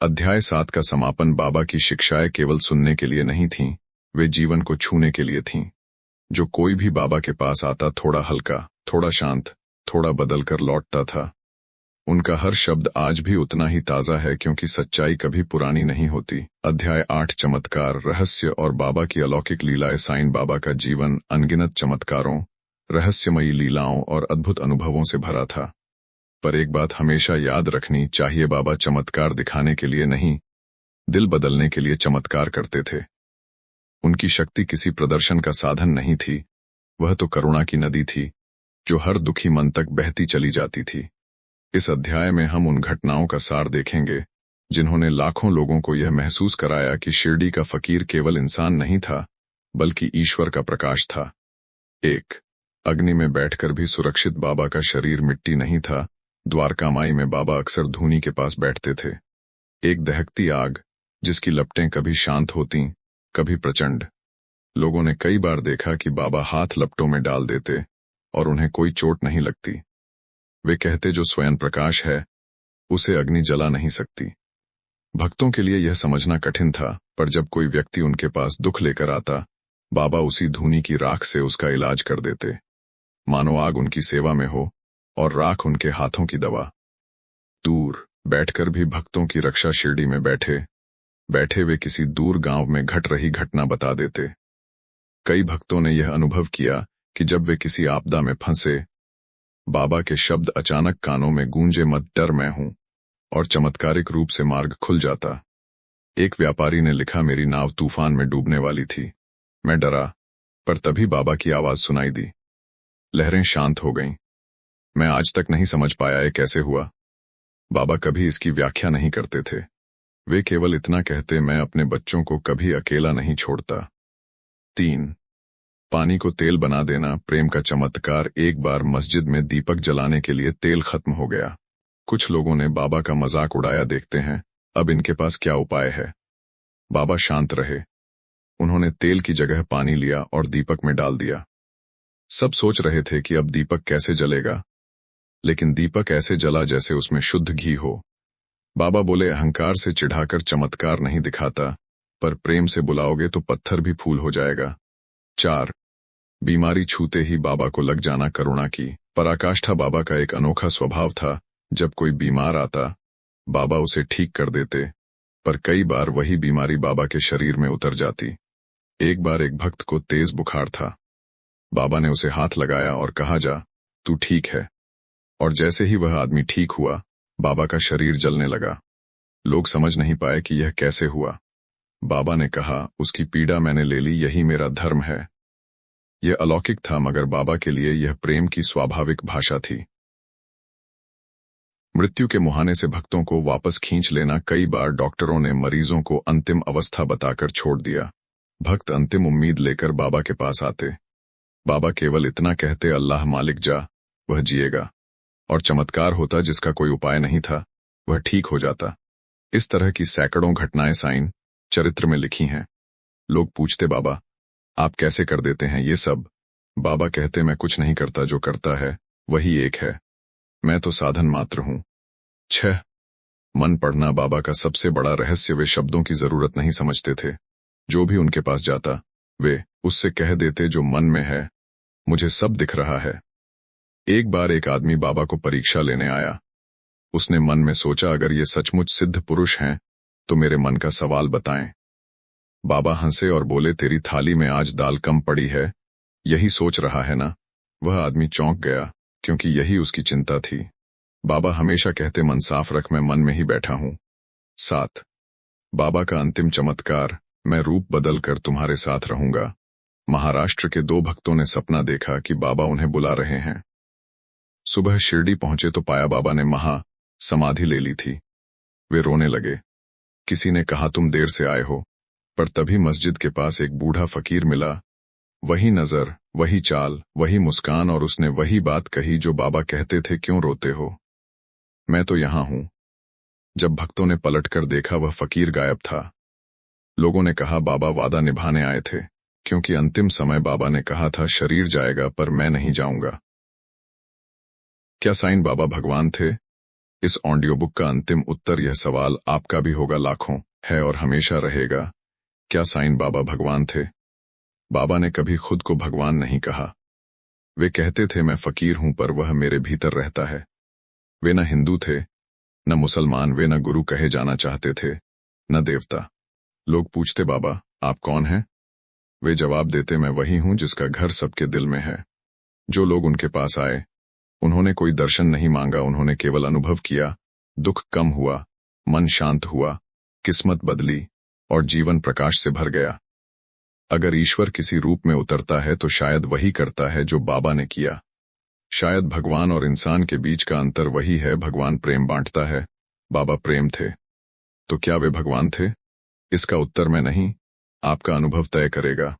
अध्याय 7 का समापन, बाबा की शिक्षाएं केवल सुनने के लिए नहीं थीं, वे जीवन को छूने के लिए थीं। जो कोई भी बाबा के पास आता, थोड़ा हल्का, थोड़ा शांत, थोड़ा बदलकर लौटता था। उनका हर शब्द आज भी उतना ही ताजा है, क्योंकि सच्चाई कभी पुरानी नहीं होती। अध्याय 8, चमत्कार, रहस्य और बाबा की अलौकिक लीलाएं। साईं बाबा का जीवन अनगिनत चमत्कारों, रहस्यमयी लीलाओं और अद्भुत अनुभवों से भरा था। पर एक बात हमेशा याद रखनी चाहिए, बाबा चमत्कार दिखाने के लिए नहीं, दिल बदलने के लिए चमत्कार करते थे। उनकी शक्ति किसी प्रदर्शन का साधन नहीं थी, वह तो करुणा की नदी थी, जो हर दुखी मन तक बहती चली जाती थी। इस अध्याय में हम उन घटनाओं का सार देखेंगे जिन्होंने लाखों लोगों को यह महसूस कराया कि शिरडी का फकीर केवल इंसान नहीं था, बल्कि ईश्वर का प्रकाश था। 1. अग्नि में बैठकर भी सुरक्षित, बाबा का शरीर मिट्टी नहीं था। द्वारका माई में बाबा अक्सर धूनी के पास बैठते थे, एक दहकती आग जिसकी लपटें कभी शांत होती, कभी प्रचंड। लोगों ने कई बार देखा कि बाबा हाथ लपटों में डाल देते और उन्हें कोई चोट नहीं लगती। वे कहते, जो स्वयं प्रकाश है उसे अग्नि जला नहीं सकती। भक्तों के लिए यह समझना कठिन था, पर जब कोई व्यक्ति उनके पास दुख लेकर आता, बाबा उसी धूनी की राख से उसका इलाज कर देते, मानो आग उनकी सेवा में हो और राख उनके हाथों की दवा। दूर बैठकर भी भक्तों की रक्षा, शिरडी में बैठे बैठे वे किसी दूर गांव में घट रही घटना बता देते। कई भक्तों ने यह अनुभव किया कि जब वे किसी आपदा में फंसे, बाबा के शब्द अचानक कानों में गूंजे, मत डर, मैं हूं, और चमत्कारिक रूप से मार्ग खुल जाता। एक व्यापारी ने लिखा, मेरी नाव तूफान में डूबने वाली थी, मैं डरा, पर तभी बाबा की आवाज सुनाई दी, लहरें शांत हो गईं। मैं आज तक नहीं समझ पाया ये कैसे हुआ। बाबा कभी इसकी व्याख्या नहीं करते थे, वे केवल इतना कहते, मैं अपने बच्चों को कभी अकेला नहीं छोड़ता। 3. पानी को तेल बना देना, प्रेम का चमत्कार। एक बार मस्जिद में दीपक जलाने के लिए तेल खत्म हो गया। कुछ लोगों ने बाबा का मजाक उड़ाया, देखते हैं अब इनके पास क्या उपाय है। बाबा शांत रहे, उन्होंने तेल की जगह पानी लिया और दीपक में डाल दिया। सब सोच रहे थे कि अब दीपक कैसे जलेगा, लेकिन दीपक ऐसे जला जैसे उसमें शुद्ध घी हो। बाबा बोले, अहंकार से चिढ़ाकर चमत्कार नहीं दिखाता, पर प्रेम से बुलाओगे तो पत्थर भी फूल हो जाएगा। 4. बीमारी छूते ही बाबा को लग जाना, करुणा की पराकाष्ठा। बाबा का एक अनोखा स्वभाव था, जब कोई बीमार आता, बाबा उसे ठीक कर देते, पर कई बार वही बीमारी बाबा के शरीर में उतर जाती। एक बार एक भक्त को तेज बुखार था, बाबा ने उसे हाथ लगाया और कहा, जा, तू ठीक है। और जैसे ही वह आदमी ठीक हुआ, बाबा का शरीर जलने लगा। लोग समझ नहीं पाए कि यह कैसे हुआ। बाबा ने कहा, उसकी पीड़ा मैंने ले ली, यही मेरा धर्म है। यह अलौकिक था, मगर बाबा के लिए यह प्रेम की स्वाभाविक भाषा थी। मृत्यु के मुहाने से भक्तों को वापस खींच लेना। कई बार डॉक्टरों ने मरीजों को अंतिम अवस्था बताकर छोड़ दिया। भक्त अंतिम उम्मीद लेकर बाबा के पास आते। बाबा केवल इतना कहते, अल्लाह मालिक, जा, वह जिएगा। और चमत्कार होता, जिसका कोई उपाय नहीं था, वह ठीक हो जाता। इस तरह की सैकड़ों घटनाएं साईं चरित्र में लिखी हैं। लोग पूछते, बाबा आप कैसे कर देते हैं ये सब? बाबा कहते, मैं कुछ नहीं करता, जो करता है वही एक है, मैं तो साधन मात्र हूं। 6. मन पढ़ना। बाबा का सबसे बड़ा रहस्य, वे शब्दों की जरूरत नहीं समझते थे। जो भी उनके पास जाता, वे उससे कह देते, जो मन में है, मुझे सब दिख रहा है। एक बार एक आदमी बाबा को परीक्षा लेने आया। उसने मन में सोचा, अगर ये सचमुच सिद्ध पुरुष हैं तो मेरे मन का सवाल बताएं। बाबा हंसे और बोले, तेरी थाली में आज दाल कम पड़ी है, यही सोच रहा है ना? वह आदमी चौंक गया, क्योंकि यही उसकी चिंता थी। बाबा हमेशा कहते, मन साफ रख, मैं मन में ही बैठा हूं। 7 बाबा का अंतिम चमत्कार, मैं रूप बदल कर तुम्हारे साथ रहूंगा। महाराष्ट्र के 2 भक्तों ने सपना देखा कि बाबा उन्हें बुला रहे हैं। सुबह शिरडी पहुंचे तो पाया बाबा ने समाधि ले ली थी। वे रोने लगे। किसी ने कहा, तुम देर से आए हो, पर तभी मस्जिद के पास एक बूढ़ा फकीर मिला। वही नजर, वही चाल, वही मुस्कान, और उसने वही बात कही जो बाबा कहते थे, क्यों रोते हो? मैं तो यहां हूं। जब भक्तों ने पलटकर देखा, वह फकीर गायब था। लोगों ने कहा, बाबा वादा निभाने आए थे, क्योंकि अंतिम समय बाबा ने कहा था, शरीर जाएगा पर मैं नहीं जाऊंगा। क्या साईं बाबा भगवान थे? इस ऑडियो बुक का अंतिम उत्तर, यह सवाल आपका भी होगा, लाखों, है और हमेशा रहेगा। क्या साईं बाबा भगवान थे? बाबा ने कभी खुद को भगवान नहीं कहा। वे कहते थे, मैं फकीर हूं, पर वह मेरे भीतर रहता है। वे न हिंदू थे, न मुसलमान, वे न गुरु कहे जाना चाहते थे, न देवता। लोग पूछते, बाबा आप कौन हैं? वे जवाब देते, मैं वही हूं जिसका घर सबके दिल में है। जो लोग उनके पास आए, उन्होंने कोई दर्शन नहीं मांगा, उन्होंने केवल अनुभव किया। दुख कम हुआ, मन शांत हुआ, किस्मत बदली और जीवन प्रकाश से भर गया। अगर ईश्वर किसी रूप में उतरता है तो शायद वही करता है जो बाबा ने किया। शायद भगवान और इंसान के बीच का अंतर वही है, भगवान प्रेम बांटता है, बाबा प्रेम थे। तो क्या वे भगवान थे? इसका उत्तर मैं नहीं, आपका अनुभव तय करेगा।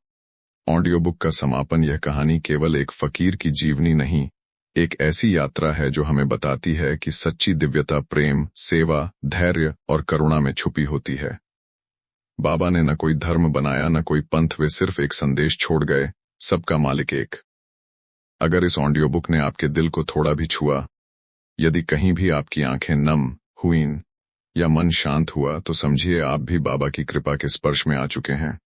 ऑडियो बुक का समापन, यह कहानी केवल एक फकीर की जीवनी नहीं, एक ऐसी यात्रा है जो हमें बताती है कि सच्ची दिव्यता प्रेम, सेवा, धैर्य और करुणा में छुपी होती है। बाबा ने न कोई धर्म बनाया, न कोई पंथ, वे सिर्फ एक संदेश छोड़ गए, सबका मालिक एक। अगर इस ऑडियो बुक ने आपके दिल को थोड़ा भी छुआ, यदि कहीं भी आपकी आंखें नम हुईं या मन शांत हुआ, तो समझिए आप भी बाबा की कृपा के स्पर्श में आ चुके हैं।